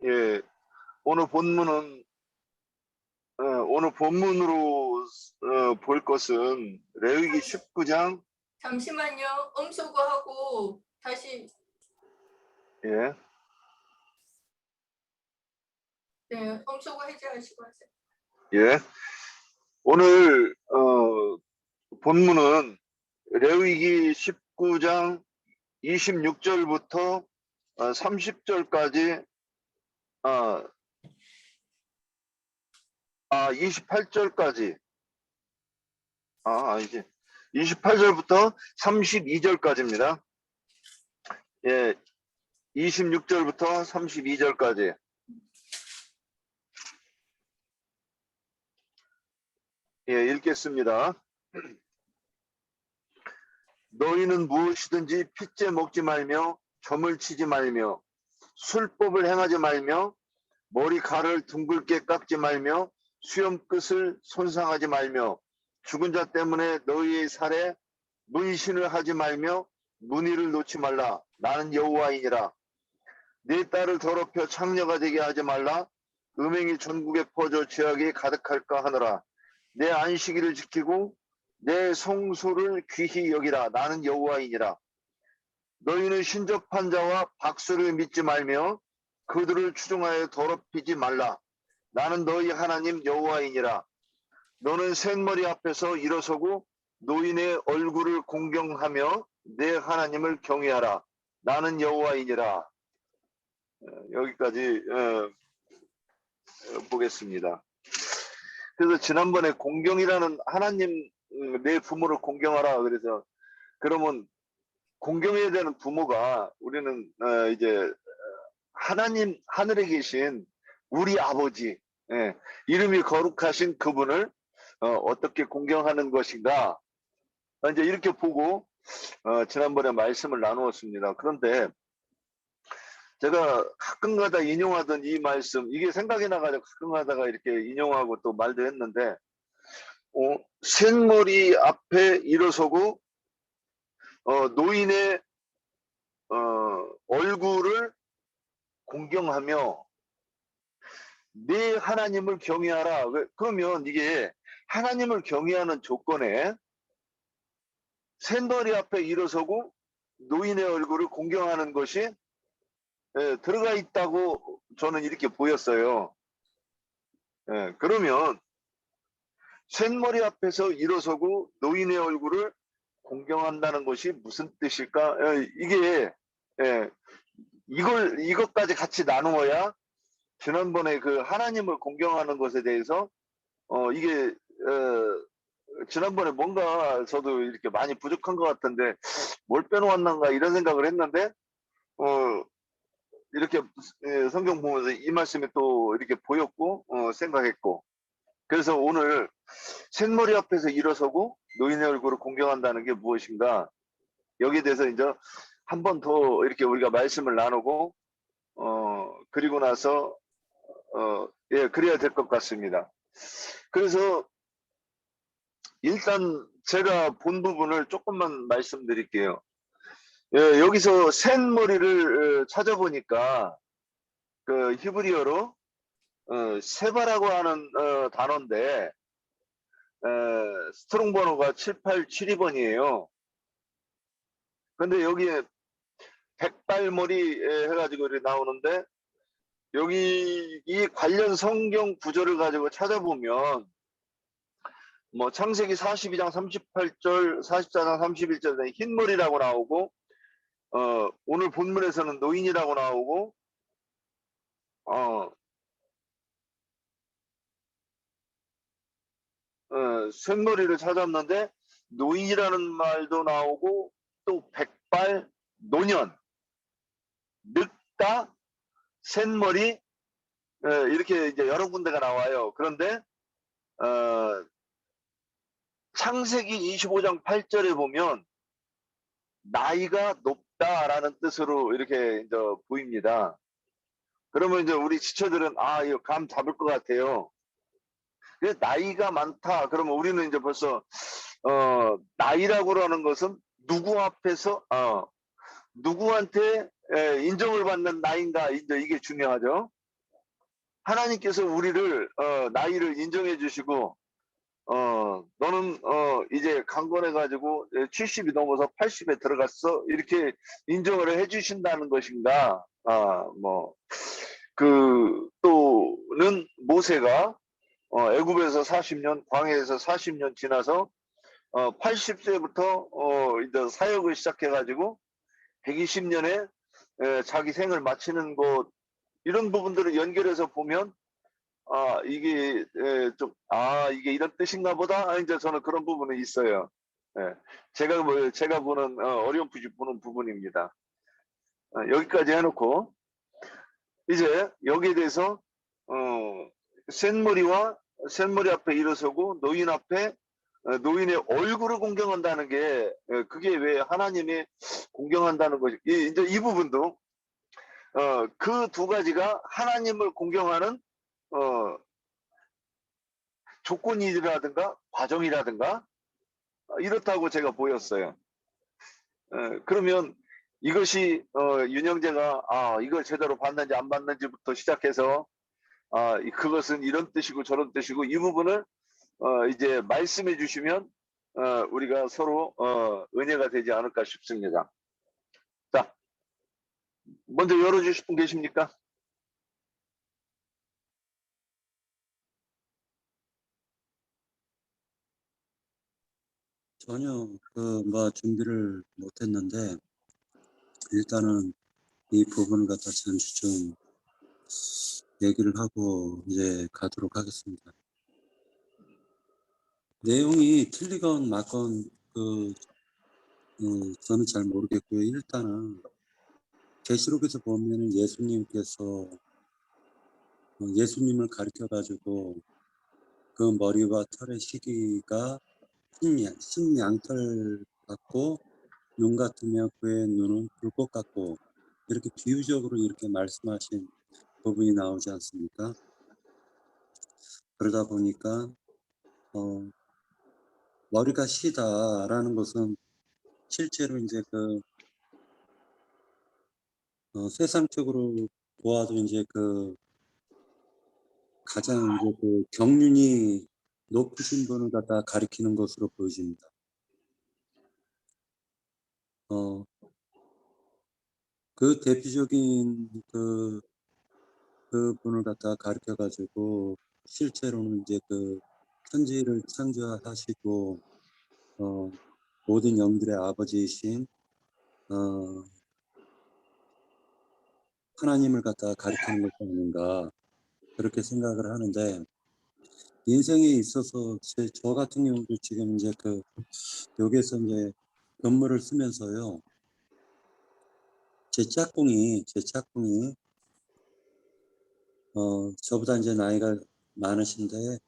예, 오늘 본문은 오늘 본문으로 볼 것은 레위기 19장. 잠시만요. 음소거하고 다시. 예, 네, 음소거 해제하시고 하세요. 예. 오늘 본문은 레위기 19장 26절부터 30절까지 28절까지 이제 28절부터 32절까지입니다. 예, 26절부터 32절까지. 예, 읽겠습니다. 너희는 무엇이든지 핏째 먹지 말며 점을 치지 말며 술법을 행하지 말며 머리칼을 둥글게 깎지 말며 수염끝을 손상하지 말며 죽은 자 때문에 너희의 살에 문신을 하지 말며 문의를 놓지 말라. 나는 여호와이니라. 네 딸을 더럽혀 창녀가 되게 하지 말라. 음행이 전국에 퍼져 죄악이 가득할까 하노라. 내 안식일을 지키고 내 성소를 귀히 여기라. 나는 여호와이니라. 너희는 신접한 자와 박수를 믿지 말며 그들을 추종하여 더럽히지 말라. 나는 너희 하나님 여호와이니라. 너는 셋머리 앞에서 일어서고 노인의 얼굴을 공경하며 내 하나님을 경외하라. 나는 여호와이니라. 여기까지 보겠습니다. 그래서 지난번에 공경이라는 하나님, 내 부모를 공경하라. 그래서 그러면 공경해야 되는 부모가 우리는 이제 하나님, 하늘에 계신 우리 아버지, 이름이 거룩하신 그분을 어떻게 공경하는 것인가, 이제 이렇게 보고 지난번에 말씀을 나누었습니다. 그런데 제가 가끔가다 인용하던 이 말씀, 이게 생각이 나가지고 가끔가다가 이렇게 인용하고 또 말도 했는데, 생머리 앞에 일어서고 노인의 얼굴을 공경하며 네 하나님을 경외하라. 그러면 이게 하나님을 경외하는 조건에 샌머리 앞에 일어서고 노인의 얼굴을 공경하는 것이 들어가 있다고 저는 이렇게 보였어요. 그러면 샌머리 앞에서 일어서고 노인의 얼굴을 공경한다는 것이 무슨 뜻일까? 이게 이것까지 같이 나누어야 지난번에 그 하나님을 공경하는 것에 대해서 이게 지난번에 뭔가 저도 이렇게 많이 부족한 것 같은데 뭘 빼놓았는가 이런 생각을 했는데 이렇게 성경 보면서 이 말씀이 또 이렇게 보였고 생각했고, 그래서 오늘 셋머리 앞에서 일어서고 노인의 얼굴을 공경한다는 게 무엇인가, 여기에 대해서 이제 한 번 더 이렇게 우리가 말씀을 나누고 그리고 나서 그래야 될 것 같습니다. 그래서 일단 제가 본 부분을 조금만 말씀드릴게요. 여기서 셋머리를 찾아보니까 그 히브리어로 세바라고 하는 단어인데 스트롱 번호가 7872번이에요. 근데 여기에 백발머리 해가지고 이렇게 나오는데, 여기 이 관련 성경 구절을 가지고 찾아보면 뭐 창세기 42장 38절, 44장 31절에 흰머리라고 나오고, 오늘 본문에서는 노인이라고 나오고, 쇳머리를 찾았는데 노인이라는 말도 나오고, 또 백발, 노년, 늙다, 쇳머리, 이렇게 이제 여러 군데가 나와요. 그런데 창세기 25장 8절에 보면 나이가 높다라는 뜻으로 이렇게 이제 보입니다. 그러면 이제 우리 지처들은 이거 감 잡을 것 같아요. 나이가 많다. 그러면 우리는 이제 벌써 나이라고 하는 것은 누구 앞에서 누구한테 인정을 받는 나이인가, 이제 이게 중요하죠. 하나님께서 우리를 나이를 인정해 주시고 너는 이제 강건해 가지고 70이 넘어서 80에 들어갔어 이렇게 인정을 해 주신다는 것인가? 뭐 또는 모세가 애굽에서 40년, 광야에서 40년 지나서 80세부터 이제 사역을 시작해 가지고 120년에 자기 생을 마치는 것, 이런 부분들을 연결해서 보면 이게 이게 이런 뜻인가 보다. 이제 저는 그런 부분이 있어요. 예. 제가 보는 어렴풋이 보는 부분입니다. 여기까지 해놓고 이제 여기에 대해서 샘머리 앞에 일어서고 노인 앞에 노인의 얼굴을 공경한다는 게 그게 왜 하나님이 공경한다는 것이 이제 이 부분도 그 두 가지가 하나님을 공경하는 조건이라든가 과정이라든가 이렇다고 제가 보였어요. 그러면 이것이 윤영재가 이걸 제대로 봤는지 안 봤는지부터 시작해서 그것은 이런 뜻이고 저런 뜻이고 이 부분을 이제 말씀해 주시면 우리가 서로 은혜가 되지 않을까 싶습니다. 자, 먼저 열어주실 분 계십니까? 전혀 뭐 준비를 못했는데 일단은 이 부분을 갖다 잠시 좀 얘기를 하고 이제 가도록 하겠습니다. 내용이 틀리건 맞건 저는 잘 모르겠고요. 일단은 계시록에서 보면은 예수님께서 예수님을 가르쳐 가지고 그 머리와 털의 시기가 흰양털 같고 눈 같으며 그의 눈은 불꽃 같고 이렇게 비유적으로 이렇게 말씀하신 부분이 나오지 않습니까? 그러다 보니까 머리가 시다라는 것은 실제로 이제 세상적으로 보아도 이제 가장 이제 경륜이 높으신 분을 갖다 가리키는 것으로 보여집니다. 그 대표적인 그 분을 갖다 가르쳐 가지고 실제로는 이제 천지를 창조하시고 모든 영들의 아버지이신 하나님을 갖다 가리키는 것이 아닌가 그렇게 생각을 하는데 인생에 있어서 저 같은 경우도 지금 이제 여기에서 이제 건물을 쓰면서요 제 짝꿍이 저보다 이제 나이가 많으신데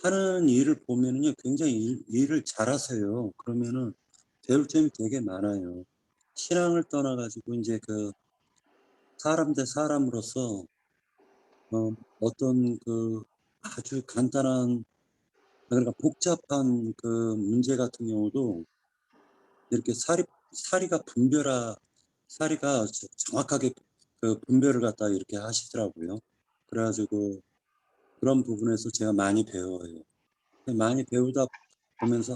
하는 일을 보면은요 굉장히 일을 잘하세요. 그러면은 배울 점이 되게 많아요. 신앙을 떠나 가지고 이제 사람 대 사람으로서 어떤 아주 간단한 그러니까 복잡한 문제 같은 경우도 이렇게 사리가 정확하게 분별을 갖다 이렇게 하시더라고요. 그래 가지고 그런 부분에서 제가 많이 배워요. 많이 배우다 보면서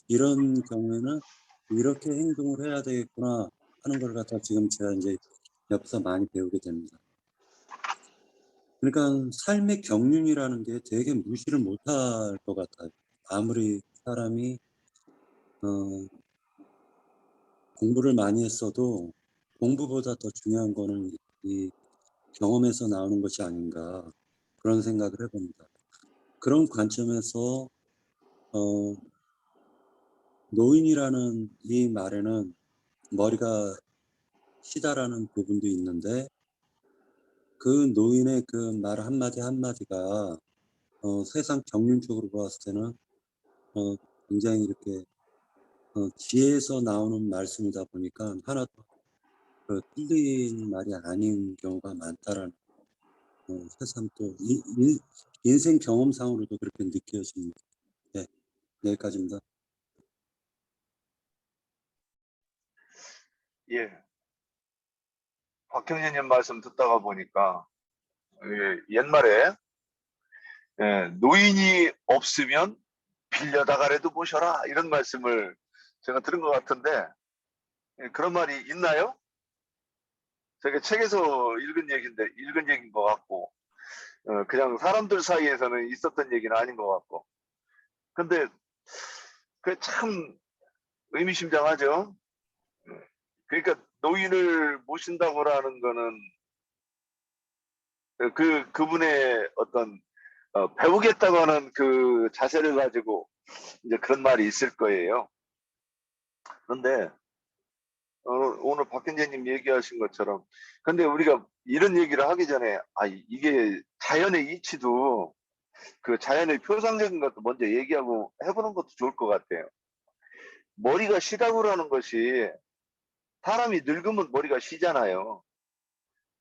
이런 경우에는 이렇게 행동을 해야 되겠구나 하는 걸 갖다 지금 제가 이제 옆에서 많이 배우게 됩니다. 그러니까 삶의 경륜이라는 게 되게 무시를 못할 것 같아요. 아무리 사람이 공부를 많이 했어도 공부보다 더 중요한 거는 이 경험에서 나오는 것이 아닌가 그런 생각을 해봅니다. 그런 관점에서 노인이라는 이 말에는 머리가 시다라는 부분도 있는데 그 노인의 말 한마디 한마디가 세상 경륜적으로 봤을 때는 굉장히 이렇게 지혜에서 나오는 말씀이다 보니까 하나도 틀린 말이 아닌 경우가 많다라는 새삼 또 인생 경험상으로도 그렇게 느껴집니다. 네, 여기까지입니다. 예. 박형제님 말씀 듣다가 보니까 옛말에 노인이 없으면 빌려다가라도 모셔라 이런 말씀을 제가 들은 것 같은데 그런 말이 있나요? 제가 책에서 읽은 얘기인 것 같고 그냥 사람들 사이에서는 있었던 얘기는 아닌 것 같고 근데 그 참 의미심장하죠. 그러니까 노인을 모신다고라는 거는 그분의 어떤 배우겠다고 하는 그 자세를 가지고 이제 그런 말이 있을 거예요. 그런데 오늘 박현재님 얘기하신 것처럼 근데 우리가 이런 얘기를 하기 전에 이게 자연의 이치도 그 자연의 표상적인 것도 먼저 얘기하고 해보는 것도 좋을 것 같아요. 머리가 시다고 하는 것이 사람이 늙으면 머리가 시잖아요.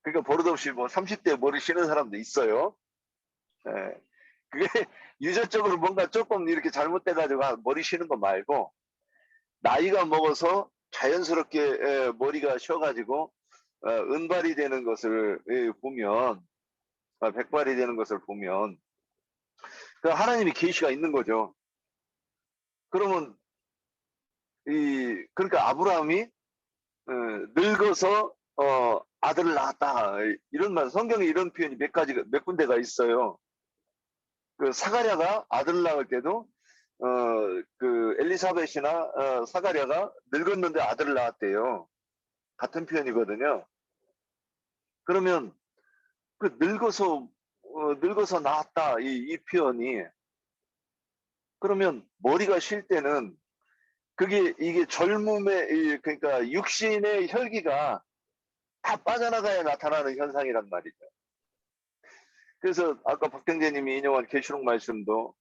그러니까 버릇없이 뭐 30대 머리 쉬는 사람도 있어요. 예. 그게 유전적으로 뭔가 조금 이렇게 잘못돼가지고 머리 쉬는 거 말고 나이가 먹어서 자연스럽게 머리가 쉬어가지고 은발이 되는 것을 보면 백발이 되는 것을 보면 그 하나님이 계시가 있는 거죠. 그러면 그러니까 아브라함이 늙어서 아들을 낳았다 이런 말 성경에 이런 표현이 몇 군데가 있어요. 그 사가랴가 아들을 낳을 때도 그 엘리사벳이나 사가랴가 늙었는데 아들을 낳았대요. 같은 표현이거든요. 그러면 그 늙어서 낳았다 이 표현이 그러면 머리가 쉴 때는 이게 젊음의 그러니까 육신의 혈기가 다 빠져나가야 나타나는 현상이란 말이죠. 그래서 아까 박경재님이 인용한 계시록 말씀도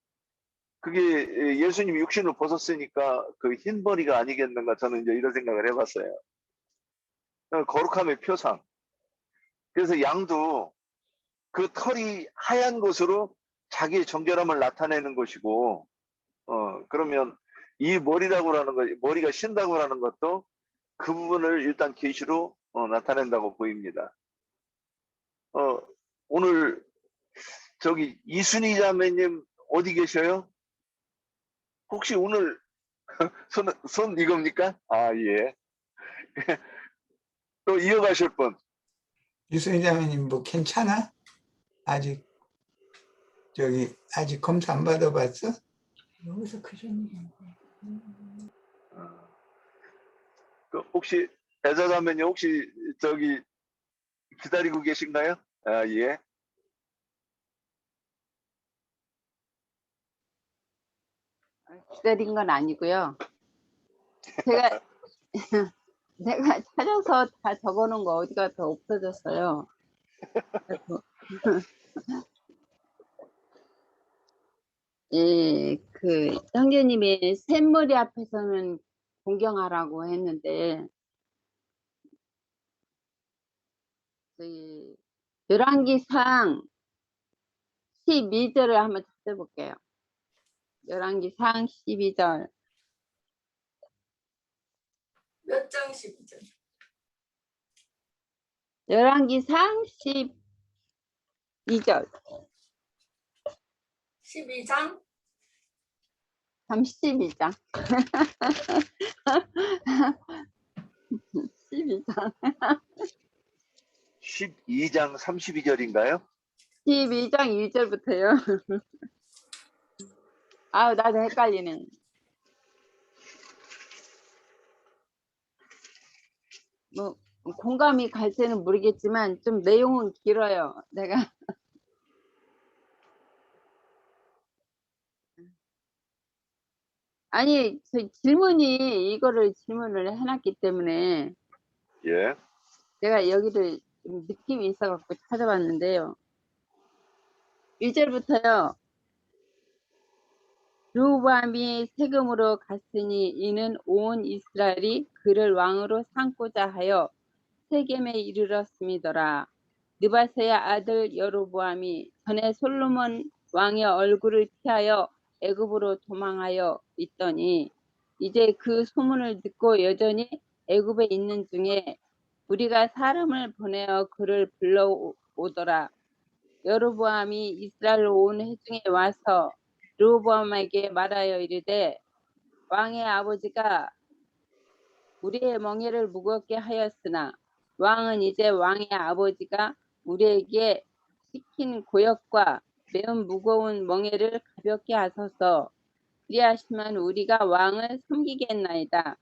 그게 예수님이 육신을 벗었으니까 그 흰 머리가 아니겠는가 저는 이제 이런 생각을 해봤어요. 거룩함의 표상. 그래서 양도 그 털이 하얀 것으로 자기의 정결함을 나타내는 것이고 그러면 이 머리라고 하는 것, 머리가 쉰다고 하는 것도 그 부분을 일단 계시로 나타낸다고 보입니다. 오늘 저기 이순희 자매님 어디 계셔요? 혹시 오늘 손 이겁니까? 예. 또 이어가실 분. 유수희 자매님 뭐 괜찮아? 아직 아직 검사 안 받아봤어? 여기서 그런 혹시 애자 자매님 혹시 저기 기다리고 계신가요? 예. 기다린 건 아니고요. 제가 내가 찾아서 다 적어놓은 거 어디가 더 없어졌어요. 예, 그 형제님이 샘머리 앞에서는 공경하라고 했는데 저희 열왕기상 12절을 한번 찾아볼게요. 열왕기상 12절. 몇 장 12절. 열왕기상 12절. 12장 32장. 12장. 12장 32절인가요? 12장 2절부터요. 나도 헷갈리네. 뭐 공감이 갈지는 모르겠지만 좀 내용은 길어요. 내가 아니 질문이 이거를 질문을 해놨기 때문에 예. 내가 여기를 좀 느낌이 있어갖고 찾아봤는데요. 1절부터요. 르호보암이 세금으로 갔으니 이는 온 이스라엘이 그를 왕으로 삼고자 하여 세겜에 이르렀음이더라. 느바세의 아들 여로보암이 전에 솔로몬 왕의 얼굴을 피하여 애굽으로 도망하여 있더니 이제 그 소문을 듣고 여전히 애굽에 있는 중에 우리가 사람을 보내어 그를 불러오더라. 여로보암이 이스라엘 온 회중에 와서 르호보암에게 말하여 이르되 왕의 아버지가 우리의 멍에를 무겁게 하였으나 왕은 이제 왕의 아버지가 우리에게 시킨 고역과 매우 무거운 멍에를 가볍게 하소서. 그리하시면 우리가 왕을 섬기겠나이다.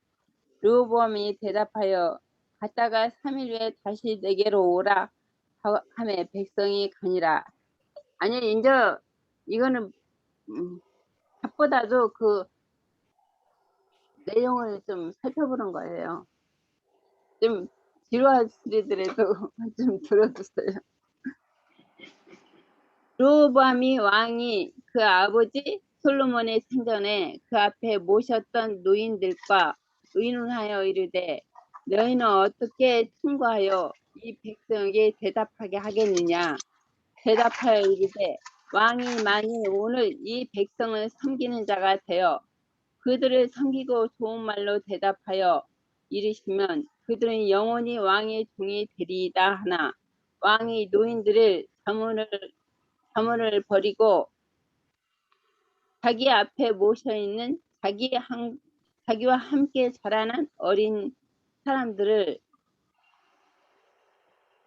르호보암이 대답하여 갔다가 3일 후에 다시 내게로 오라 하매 백성이 가니라. 아니 이제 이거는 답보다도 그 내용을 좀 살펴보는 거예요. 좀 지루하시더라도 좀 들어주세요. 르호보암이 왕이 그 아버지 솔로몬의 생전에 그 앞에 모셨던 노인들과 의논하여 이르되 너희는 어떻게 충고하여 이 백성에게 대답하게 하겠느냐. 대답하여 이르되 왕이 만일 오늘 이 백성을 섬기는 자가 되어 그들을 섬기고 좋은 말로 대답하여 이르시면 그들은 영원히 왕의 종이 되리이다 하나 왕이 노인들을 자문을 버리고 자기 앞에 모셔 있는 자기와 함께 자라난 어린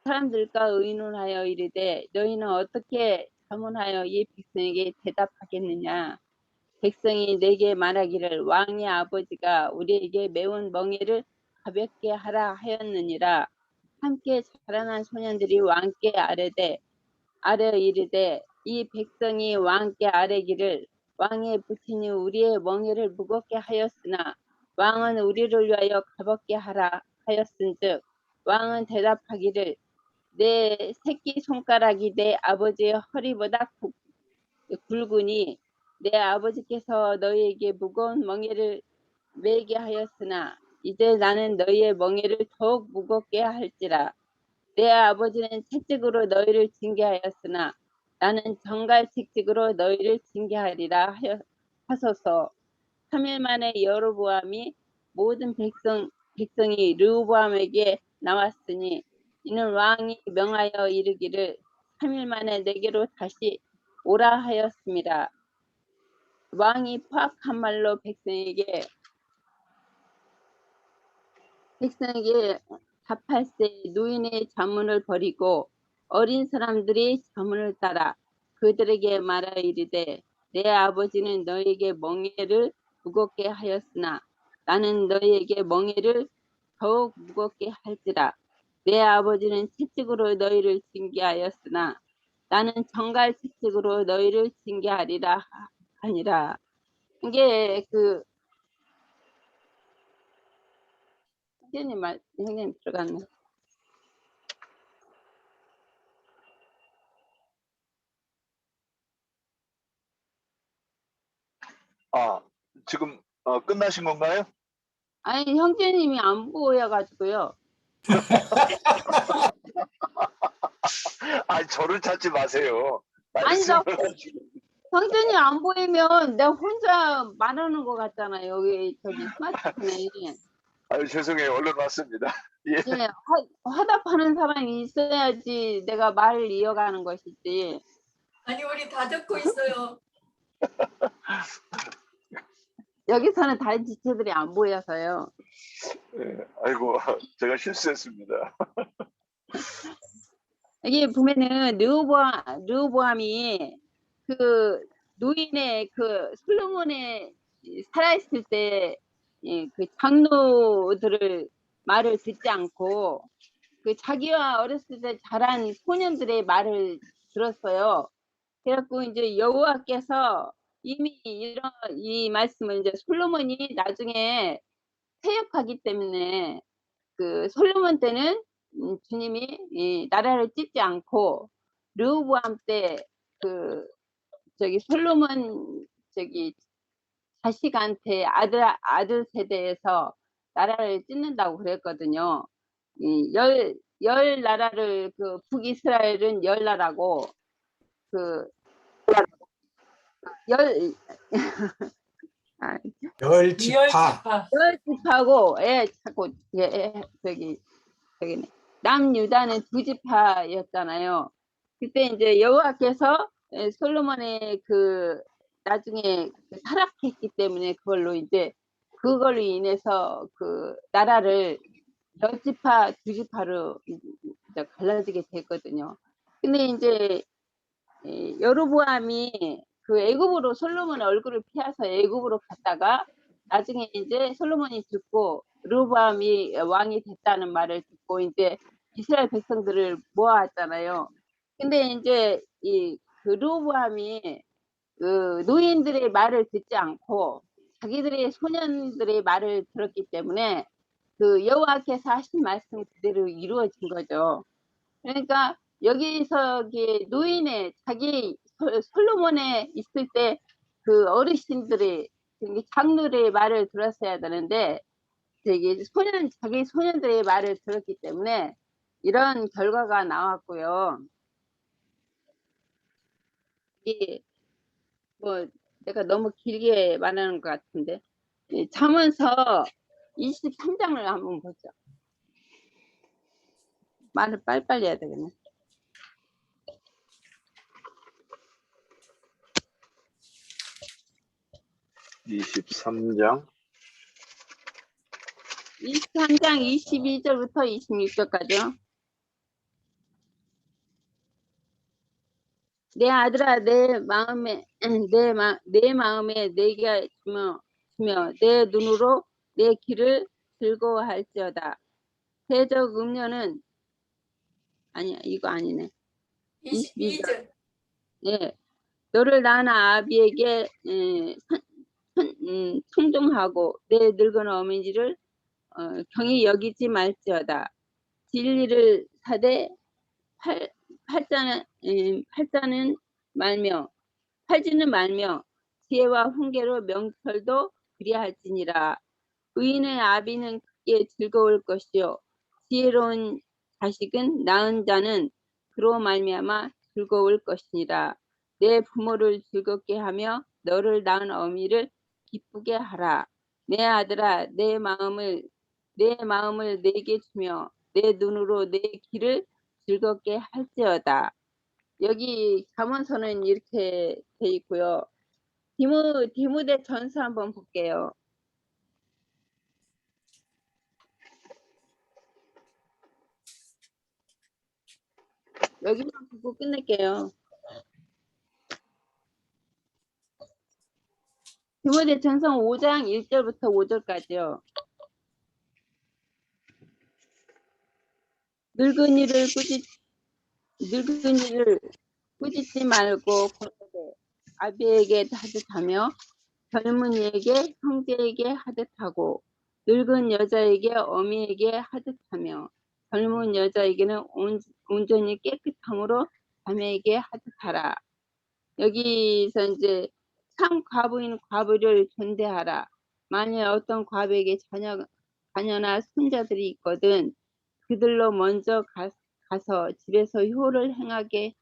사람들과 의논하여 이르되 너희는 어떻게 자문하여 이 백성에게 대답하겠느냐. 백성이 내게 말하기를 왕의 아버지가 우리에게 매운 멍에를 가볍게 하라 하였느니라. 함께 자라난 소년들이 왕께 아뢰 이르되 이 백성이 왕께 아뢰기를 왕의 부친이 우리의 멍에를 무겁게 하였으나 왕은 우리를 위하여 가볍게 하라 하였은즉 왕은 대답하기를 내 새끼 손가락이 내 아버지의 허리보다 굵으니 내 아버지께서 너희에게 무거운 멍에를 메게 하였으나 이제 나는 너희의 멍에를 더욱 무겁게 할지라. 내 아버지는 채찍으로 너희를 징계하였으나 나는 정갈 채찍으로 너희를 징계하리라 하소서. 3일 만에 여로보암이 모든 백성이 르호보암에게 나왔으니 이는 왕이 명하여 이르기를 3일 만에 내게로 다시 오라 하였습니다. 왕이 포악한 말로 백성에게 답할세 노인의 자문을 버리고 어린 사람들이 자문을 따라 그들에게 말하여 이르되 내 아버지는 너에게 멍에를 무겁게 하였으나 나는 너희에게 멍에를 더욱 무겁게 할지라. 내 아버지는 채찍으로 너희를 징계하였으나 나는 정갈 채찍으로 너희를 징계하리라 하니라. 이게 그 형님 들어갔네. 지금 끝나신 건가요? 아니 형제님이 안 보여가지고요. 저를 찾지 마세요. 아니 나 말씀을 형제님 안 보이면 내가 혼자 말하는 것 같잖아. 여기 저기 스마트폰에. 죄송해요. 얼른 왔습니다. 예. 예, 화답하는 사람이 있어야지 내가 말을 이어가는 것이지. 아니 우리 다 듣고 있어요. 여기서는 다른 지체들이 안 보여서요. 예. 아이고, 제가 실수했습니다. 여기 보면은 르호보암이 그 노인의 그 솔로몬의 살아있을 때 그 장로들을 말을 듣지 않고 그 자기와 어렸을 때 자란 소년들의 말을 들었어요. 그래갖고 이제 여호와께서 이미 이 말씀을 이제 솔로몬이 나중에 퇴역하기 때문에 그 솔로몬 때는 주님이 이 나라를 찢지 않고 르호보암 때 그 저기 솔로몬 저기 자식한테 아들 세대에서 나라를 찢는다고 그랬거든요. 열 나라를 그 북이스라엘은 열 나라고 그 열지파. 이열지파. 열 지파고 자꾸 저기 저기네. 남유다는 두 지파였잖아요. 그때 이제 여호와께서 솔로몬의 그 나중에 타락했기 때문에 그걸로 인해서 그 나라를 몇 지파 두 지파로 이제 갈라지게 됐거든요. 근데 이제 여로보암이 그 애굽으로 솔로몬의 얼굴을 피해서 애굽으로 갔다가 나중에 이제 솔로몬이 듣고 르호보암이 왕이 됐다는 말을 듣고 이제 이스라엘 백성들을 모아왔잖아요. 근데 이제 그 르호보암이 그 노인들의 말을 듣지 않고 자기들의 소년들의 말을 들었기 때문에 그 여호와께서 하신 말씀 그대로 이루어진 거죠. 그러니까 여기서 노인의 자기 솔로몬에 있을 때 그 어르신들의 장로의 말을 들었어야 되는데 자기 소년들의 말을 들었기 때문에 이런 결과가 나왔고요. 이게 뭐 내가 너무 길게 말하는 것 같은데 잠언서 23장을 한번 보죠. 말을 빨리빨리 해야 되겠네. 23장 23장 22절부터 26절까지요. 내 아들아 내 마음에 내게 주며 내 눈으로 내 길을 즐거워할지어다. 세적 음료는 아니야 이거 아니네. 22절. 예, 너를 낳은 아비에게 충종하고 내 늙은 어머니를 경히 여기지 말지어다. 진리를 사되 팔지는 말며 지혜와 훈계로 명철도 그리할지니라. 의인의 아비는 크게 즐거울 것이요 지혜로운 자식은 낳은 자는 그로 말미암아 즐거울 것이니라. 내 부모를 즐겁게 하며 너를 낳은 어미를 기쁘게 하라. 내 아들아 내 마음을 내게 주며 내 눈으로 내 길을 즐겁게 할지어다. 여기 잠언서는 이렇게 돼 있고요. 디모데 전서 한번 볼게요. 여기만 보고 끝낼게요. 디모데 전서 5장 1절부터 5절까지요. 늙은이를 꾸짖지 말고 고르되 아비에게 하듯하며 젊은이에게 형제에게 하듯하고 늙은 여자에게 어미에게 하듯하며 젊은 여자에게는 온전히 깨끗함으로 자매에게 하듯하라. 여기서 이제 참 과부인 과부를 존대하라. 만일 어떤 과부에게 자녀나 손자들이 있거든 그들로 먼저 가서 집에서 효를 행하게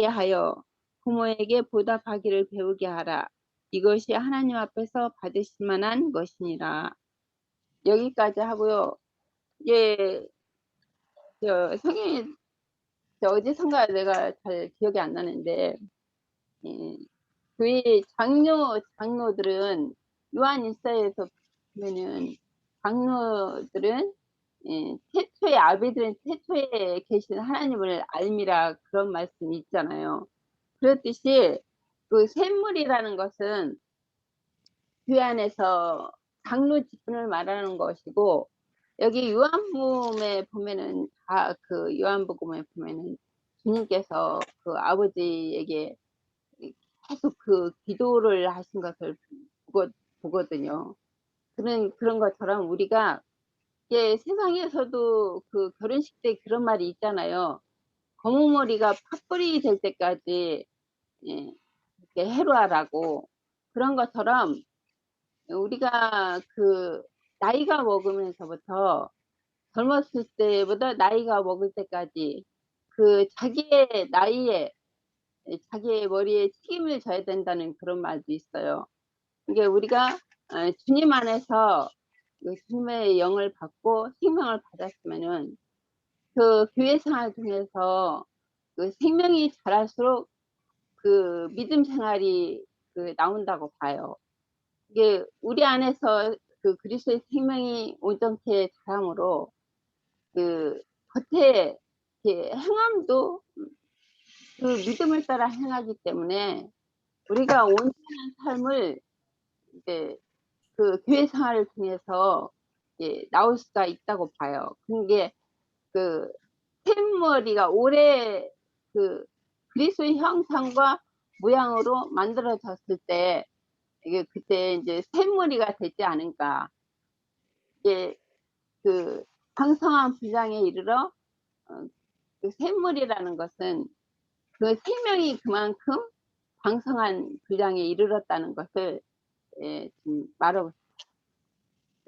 하여 부모에게 보답하기를 배우게 하라. 이것이 하나님 앞에서 받으실 만한 것이니라. 여기까지 하고요. 예, 성경이 어디선가 내가 잘 기억이 안 나는데 교회 장로들은 요한 일서에서 보면은 장로들은 태초에 아비들은 태초에 계신 하나님을 알미라 그런 말씀이 있잖아요. 그렇듯이 그 샘물이라는 것은 교회 안에서 장로 직분을 말하는 것이고 여기 요한복음에 보면은 그 요한복음에 보면은 주님께서 그 아버지에게 계속 그 기도를 하신 것을 보거든요. 그런 것처럼 우리가 세상에서도 그 결혼식 때 그런 말이 있잖아요. 검은 머리가 팥불이 될 때까지 이렇게 해로하라고. 그런 것처럼 우리가 그 나이가 먹으면서부터 젊었을 때보다 나이가 먹을 때까지 그 자기의 나이에 자기의 머리에 책임을 져야 된다는 그런 말도 있어요. 이게 우리가 주님 안에서 그 주님의 영을 받고 생명을 받았으면은 그 교회 생활 중에서 그 생명이 자랄수록 그 믿음 생활이 그 나온다고 봐요. 이게 우리 안에서 그 그리스도의 생명이 온전케 자람으로 그 겉에 이렇게 행함도 그 믿음을 따라 행하기 때문에 우리가 온전한 삶을 이제 그 교회 생활을 통해서 나올 수가 있다고 봐요. 그게 그 샘머리가 오래 그 그리스도의 형상과 모양으로 만들어졌을 때 이게 그때 이제 샘머리가 되지 않은가. 이게 그 방성한 분량에 이르러 그 샘물이라는 것은 그 생명이 그만큼 방성한 분량에 이르렀다는 것을 지금 말하고 있습니다.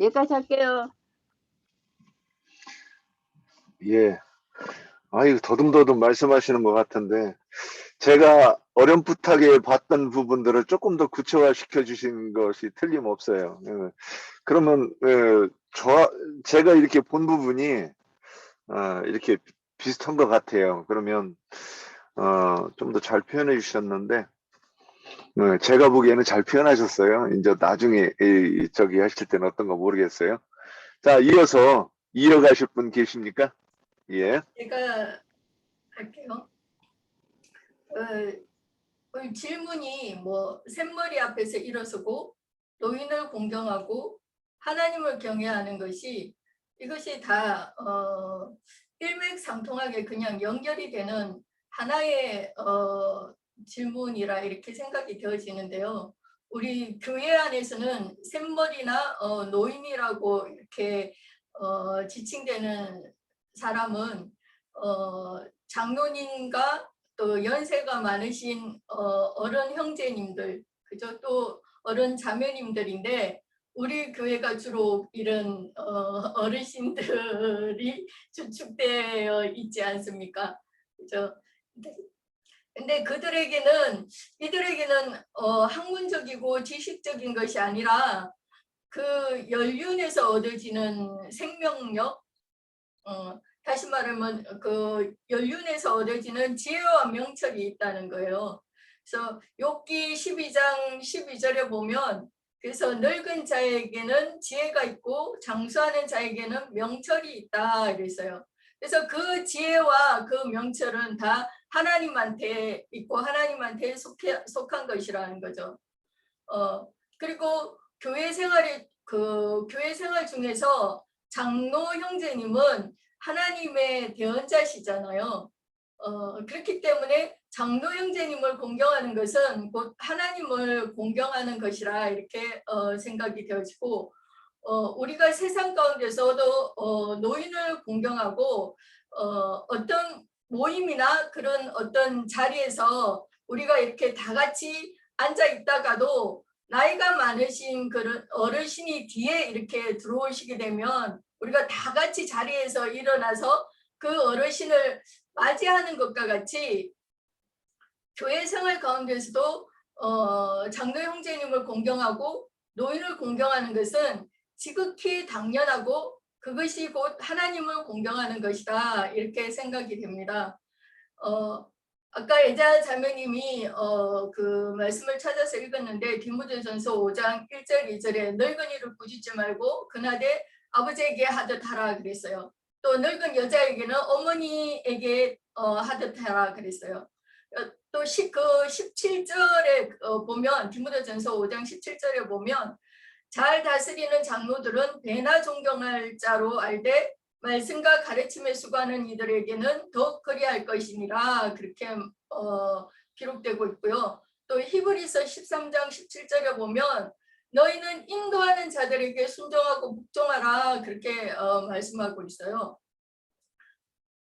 여기까지 할게요. 예. 아유, 더듬더듬 말씀하시는 것 같은데, 제가 어렴풋하게 봤던 부분들을 조금 더 구체화 시켜주신 것이 틀림없어요. 그러면, 제가 이렇게 본 부분이, 이렇게 비슷한 것 같아요. 그러면, 좀 더 잘 표현해 주셨는데, 제가 보기에는 잘 표현하셨어요. 이제 나중에, 저기 하실 때는 어떤가 모르겠어요. 자, 이어서 이어가실 분 계십니까? 예. 제가 할게요. 질문이 뭐 샘머리 앞에서 일어서고 노인을 공경하고 하나님을 경외하는 것이 이것이 다 일맥상통하게 그냥 연결이 되는 하나의 질문이라 이렇게 생각이 되어지는데요. 우리 교회 안에서는 샘머리나 노인이라고 이렇게 지칭되는 사람은 장로님과 또 연세가 많으신 어른 형제님들, 그죠? 또 어른 자매님들인데 우리 교회가 주로 이런 어르신들이 주축되어 있지 않습니까? 그죠? 근데 이들에게는 학문적이고 지식적인 것이 아니라 그 연륜에서 얻어지는 생명력, 다시 말하면 그 연륜에서 얻어지는 지혜와 명철이 있다는 거예요. 그래서 욥기 12장 12절에 보면 그래서 늙은 자에게는 지혜가 있고 장수하는 자에게는 명철이 있다 이랬어요. 그래서 그 지혜와 그 명철은 다 하나님한테 있고 하나님한테 속한 것이라는 거죠. 그리고 교회 생활 중에서 장로 형제님은 하나님의 대언자시잖아요. 그렇기 때문에 장로 형제님을 공경하는 것은 곧 하나님을 공경하는 것이라 이렇게 생각이 되어지고 우리가 세상 가운데서도 노인을 공경하고 어떤 모임이나 그런 어떤 자리에서 우리가 이렇게 다 같이 앉아 있다가도 나이가 많으신 그런 어르신이 뒤에 이렇게 들어오시게 되면 우리가 다 같이 자리에서 일어나서 그 어르신을 맞이하는 것과 같이 교회 생활 가운데서도 장로 형제님을 공경하고 노인을 공경하는 것은 지극히 당연하고 그것이 곧 하나님을 공경하는 것이다 이렇게 생각이 됩니다. 아까 예자 자매님이 그 말씀을 찾아서 읽었는데 디모데전서 5장 1절 2절에 늙은이를 꾸짖지 말고 그날에 아버지에게 하듯 하라 그랬어요. 또 늙은 여자에게는 어머니에게 하듯 하라 그랬어요. 또 그 17절에 보면 디모데전서 5장 17절에 보면 잘 다스리는 장로들은 배나 존경할 자로 알되 말씀과 가르침에 수고하는 이들에게는 더욱 그리할 것이니라 그렇게 기록되고 있고요. 또 히브리서 13장 17절에 보면 너희는 인도하는 자들에게 순종하고 복종하라 그렇게 말씀하고 있어요.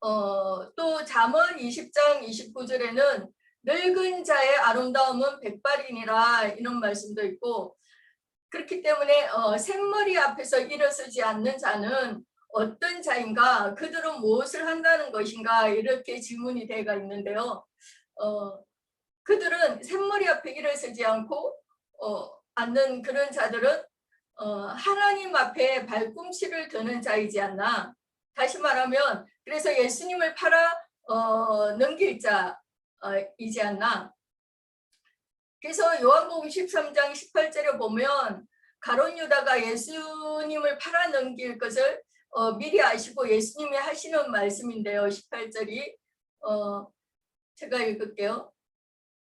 또 잠언 20장 29절에는 늙은 자의 아름다움은 백발이니라 이런 말씀도 있고 그렇기 때문에 샘머리 앞에서 일어서지 않는 자는 어떤 자인가 그들은 무엇을 한다는 것인가 이렇게 질문이 되어 있는데요. 그들은 샘머리 앞에 일어서지 않고 않는 그런 자들은 하나님 앞에 발꿈치를 드는 자이지 않나. 다시 말하면 그래서 예수님을 팔아 넘길 자이지 않나. 그래서 요한복음 13장 18절에 보면 가룟 유다가 예수님을 팔아 넘길 것을 미리 아시고 예수님이 하시는 말씀인데요. 18절이 제가 읽을게요.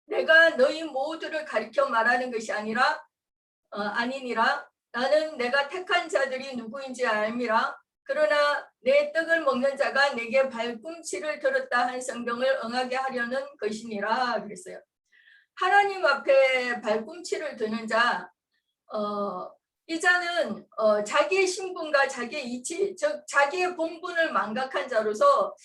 내가 너희 모두를 가리켜 말하는 것이 아니니라. 나는 내가 택한 자들이 누구인지 알미라. 그러나 내 떡을 먹는 자가 내게 발꿈치를 들었다 한 성경을 응하게 하려는 것이니라 그랬어요. 하나님 앞에 발꿈치를 드는 자, 이 자는 자기의 신분과 자기의 이치, 즉 자기의 본분을 망각한 자로서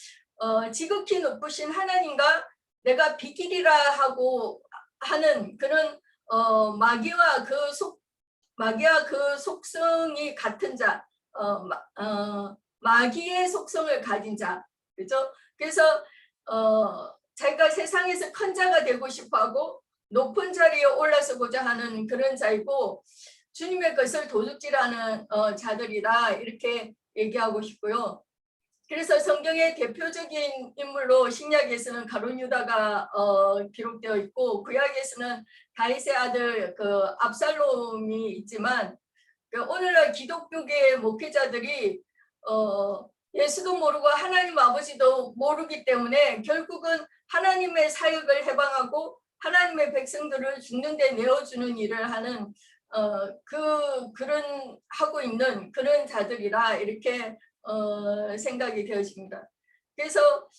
지극히 높으신 하나님과 내가 비기리라 하고 하는 그런 마귀와 그 속성이 같은 자, 마귀의 속성을 가진 자, 그죠? 그래서 자기가 세상에서 큰 자가 되고 싶어하고 높은 자리에 올라서고자 하는 그런 자이고 주님의 것을 도둑질하는 자들이다 이렇게 얘기하고 싶고요. 그래서 성경의 대표적인 인물로 신약에서는 가룟 유다가 기록되어 있고 구약에서는 다윗의 아들 그 압살롬이 있지만 오늘날 기독교계 목회자들이 예수도 모르고 하나님 아버지도 모르기 때문에 결국은 하나님의 사역을 해방하고 하나님의 백성들을 죽는 데 내어주는 일을 하는 그런 하고 있는 그런 자들이라 이렇게 생각이 되어집니다. 그래서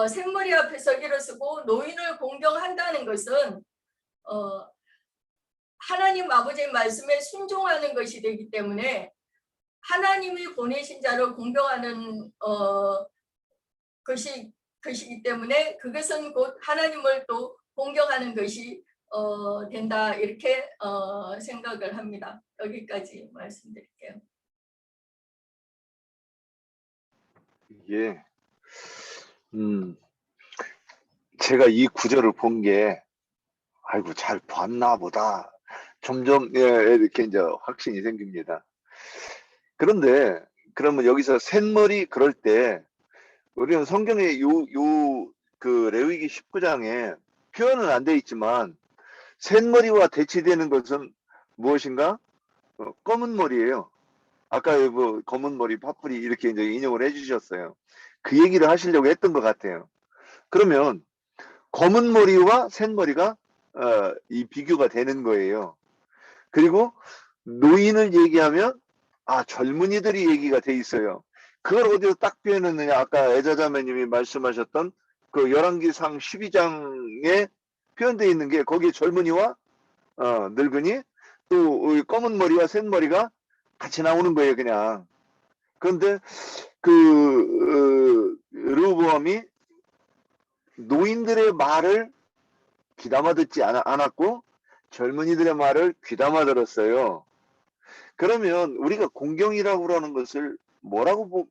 생머리 앞에서 일어서고 노인을 공경한다는 것은 하나님 아버지의 말씀에 순종하는 것이 되기 때문에 하나님이 보내신 자를 공경하는 것이기 때문에 그것은 곧 하나님을 또 공경하는 것이 된다 이렇게 생각을 합니다. 여기까지 말씀드릴게요. 예. 제가 이 구절을 본 게 아이고 잘 봤나 보다. 점점 이렇게 이제 확신이 생깁니다. 그런데 그러면 여기서 셋머리 그럴 때 우리는 성경에 그 레위기 19장에 표현은 안 돼 있지만 셋머리와 대치되는 것은 무엇인가? 검은 머리예요. 아까 뭐 검은 머리 파뿌리 이렇게 이제 인용을 해주셨어요. 그 얘기를 하시려고 했던 것 같아요. 그러면 검은 머리와 셋머리가 이 비교가 되는 거예요. 그리고 노인을 얘기하면 젊은이들이 얘기가 돼 있어요. 그걸 어디서 딱 표현했느냐? 아까 애자자매님이 말씀하셨던 그 열왕기상 12장에 표현되어 있는 게 거기에 젊은이와 늙은이 또 검은 머리와 셋머리가 같이 나오는 거예요, 그냥. 그런데 르호보암이 노인들의 말을 귀담아 듣지 않았고 젊은이들의 말을 귀담아 들었어요. 그러면 우리가 공경이라고 그러는 것을 뭐라고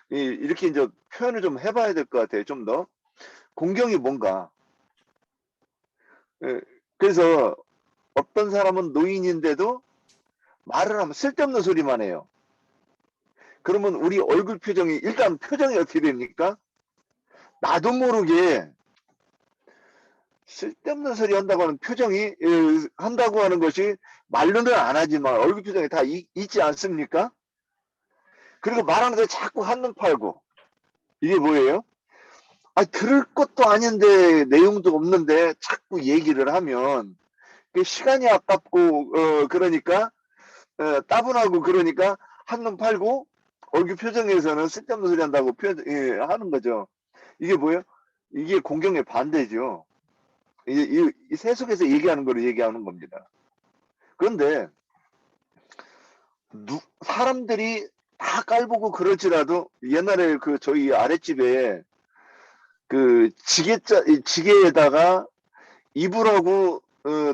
이렇게 이제 표현을 좀 해봐야 될 것 같아요. 좀 더. 공경이 뭔가. 그래서 어떤 사람은 노인인데도 말을 하면 쓸데없는 소리만 해요. 그러면 우리 얼굴 표정이 일단 표정이 어떻게 됩니까? 나도 모르게 쓸데없는 소리 한다고 하는 표정이 한다고 하는 것이 말로는 안 하지만 얼굴 표정이 다 있지 않습니까? 그리고 말하는데 자꾸 한눈 팔고 이게 뭐예요? 들을 것도 아닌데 내용도 없는데 자꾸 얘기를 하면 시간이 아깝고 그러니까 따분하고 그러니까 한눈 팔고 얼굴 표정에서는 쓸데없는 소리 한다고 하는 거죠. 이게 뭐예요? 이게 공경의 반대죠. 이 세속에서 얘기하는 거를 얘기하는 겁니다. 그런데 사람들이 다 깔보고 그럴지라도 옛날에 저희 아랫집에 지게에다가 이불하고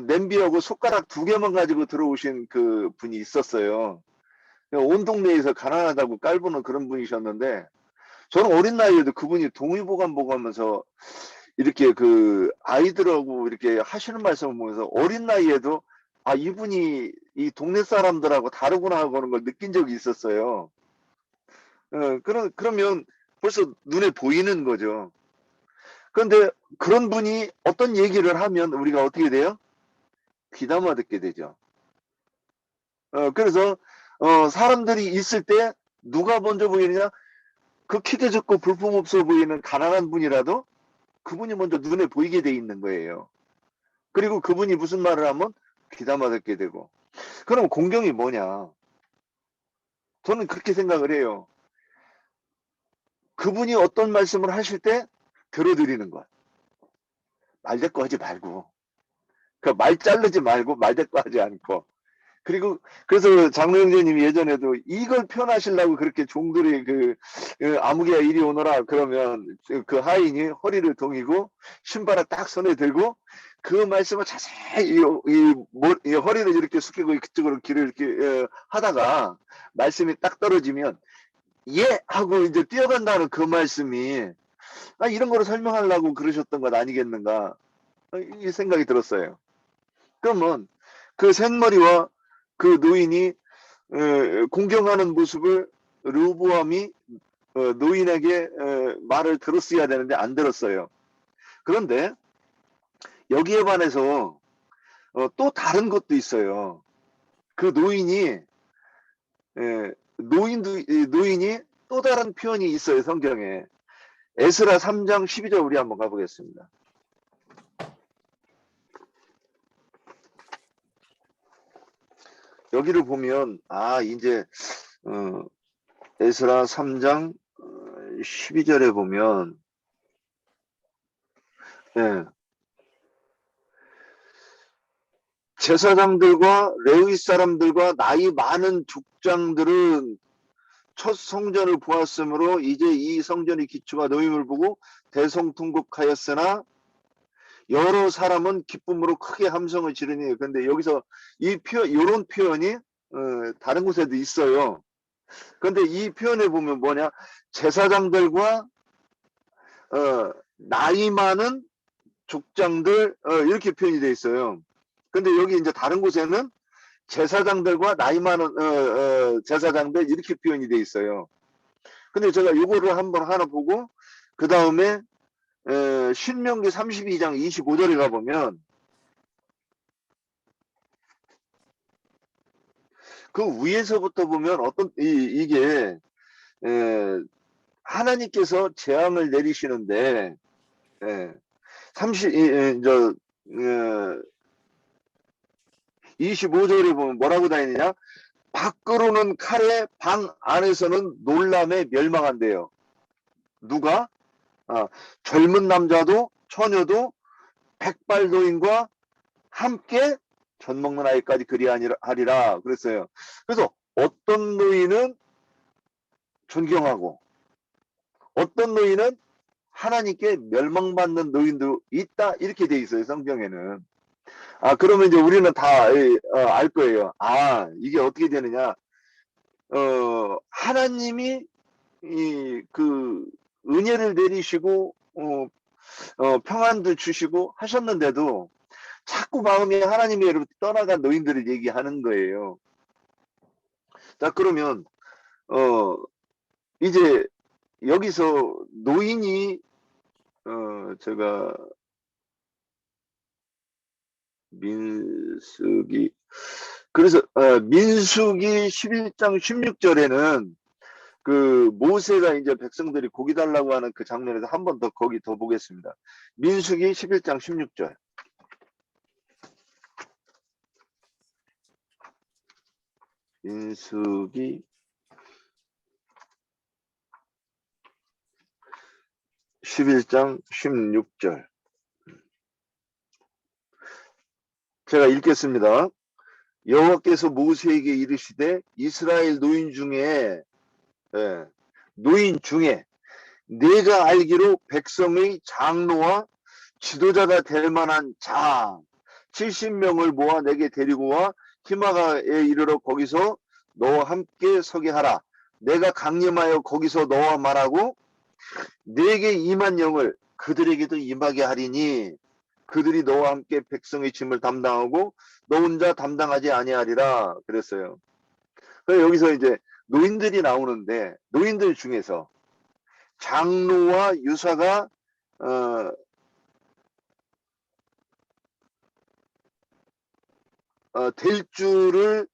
냄비하고 숟가락 2개만 가지고 들어오신 그 분이 있었어요. 온 동네에서 가난하다고 깔보는 그런 분이셨는데 저는 어린 나이에도 그분이 동의보감보고 하면서 이렇게 아이들하고 이렇게 하시는 말씀을 보면서 어린 나이에도 이분이 이 동네 사람들하고 다르구나 하고 하는 걸 느낀 적이 있었어요. 그러면 벌써 눈에 보이는 거죠. 그런데 그런 분이 어떤 얘기를 하면 우리가 어떻게 돼요? 귀담아 듣게 되죠. 그래서 사람들이 있을 때 누가 먼저 보이느냐? 그 키도 적고 볼품없어 보이는 가난한 분이라도 그분이 먼저 눈에 보이게 돼 있는 거예요. 그리고 그분이 무슨 말을 하면 귀담아 듣게 되고. 그럼 공경이 뭐냐? 저는 그렇게 생각을 해요. 그분이 어떤 말씀을 하실 때 들어드리는 것. 말대꾸 하지 말고. 그 말 자르지 말고 말대꾸 하지 않고. 그리고 그래서 장로 형제님이 예전에도 이걸 표현하시려고 그렇게 종들이 아무개야 이리 오너라 그러면 그 하인이 허리를 동이고 신발을 딱 손에 들고 그 말씀을 자세히 이 허리를 이렇게 숙이고 그쪽으로 길을 이렇게 하다가 말씀이 딱 떨어지면 예 하고 이제 뛰어간다는 그 말씀이 이런 거를 설명하려고 그러셨던 것 아니겠는가 이 생각이 들었어요. 그러면 그 셋머리와 그 노인이 공경하는 모습을 르호보암이 노인에게 말을 들었어야 되는데 안 들었어요. 그런데 여기에 반해서 또 다른 것도 있어요. 그 노인이 노인이 또 다른 표현이 있어요. 성경에. 에스라 3장 12절 우리 한번 가보겠습니다. 여기를 보면 이제 에스라 3장 12절에 보면 제사장들과 레위 사람들과 나이 많은 족장들은 첫 성전을 보았으므로 이제 이 성전의 기초가 놓임을 보고 대성통곡하였으나 여러 사람은 기쁨으로 크게 함성을 지르니. 그런데 여기서 이런 표현이 다른 곳에도 있어요. 그런데 이 표현에 보면 뭐냐? 제사장들과 나이 많은 족장들 이렇게 표현이 되어 있어요. 근데 여기 이제 다른 곳에는 제사장들과 나이 많은 제사장들 이렇게 표현이 되어 있어요. 근데 제가 요거를 한번 하나 보고 그 다음에 신명기 32장 25절에 가보면 그 위에서부터 보면 이게 하나님께서 재앙을 내리시는데 25절에 보면 뭐라고 다니느냐? 밖으로는 칼에 방 안에서는 놀람에 멸망한대요. 누가? 젊은 남자도 처녀도 백발노인과 함께 젖 먹는 아이까지 그리하리라 그랬어요. 그래서 어떤 노인은 존경하고 어떤 노인은 하나님께 멸망받는 노인도 있다 이렇게 돼 있어요. 성경에는. 그러면 이제 우리는 다 알 거예요. 이게 어떻게 되느냐? 하나님이 그 은혜를 내리시고 평안도 주시고 하셨는데도 자꾸 마음이 하나님으로부터 떠나간 노인들을 얘기하는 거예요. 자, 그러면 이제 여기서 노인이 제가 민수기 그래서 민수기 11장 16절에는 그 모세가 이제 백성들이 고기 달라고 하는 그 장면에서 한 번 더 거기 더 보겠습니다. 민수기 11장 16절. 민수기 11장 16절. 제가 읽겠습니다. 여호와께서 모세에게 이르시되 이스라엘 노인 중에 내가 알기로 백성의 장로와 지도자가 될 만한 자 70명을 모아 내게 데리고 와 히마가에 이르러 거기서 너와 함께 서게 하라. 내가 강림하여 거기서 너와 말하고 내게 임한 영을 그들에게도 임하게 하리니. 그들이 너와 함께 백성의 짐을 담당하고 너 혼자 담당하지 아니하리라 그랬어요. 그래서 여기서 이제 노인들이 나오는데 노인들 중에서 장로와 유사가 될 줄을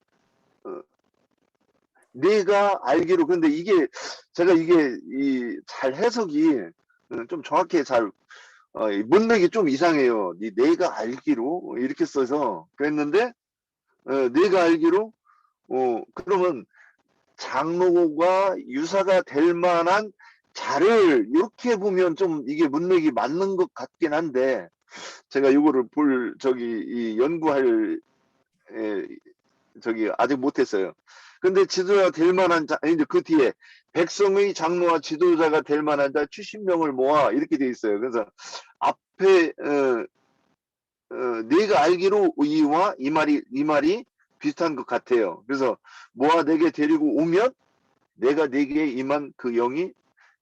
내가 알기로. 근데 이게 제가 이게 잘 해석이 좀 정확히 잘 문맥이 좀 이상해요. 내가 알기로 이렇게 써서 그랬는데 내가 알기로 그러면 장로가 유사가 될 만한 자를 이렇게 보면 좀 이게 문맥이 맞는 것 같긴 한데 제가 이거를 연구할 아직 못했어요. 근데 지도자가 될 만한 자, 이제 그 뒤에 백성의 장로와 지도자가 될 만한 자 70명을 모아 이렇게 돼 있어요. 그래서 앞에 내가 알기로 이와 이 말이 비슷한 것 같아요. 그래서 모아 내게 데리고 오면 내가 내게 임한 그 영이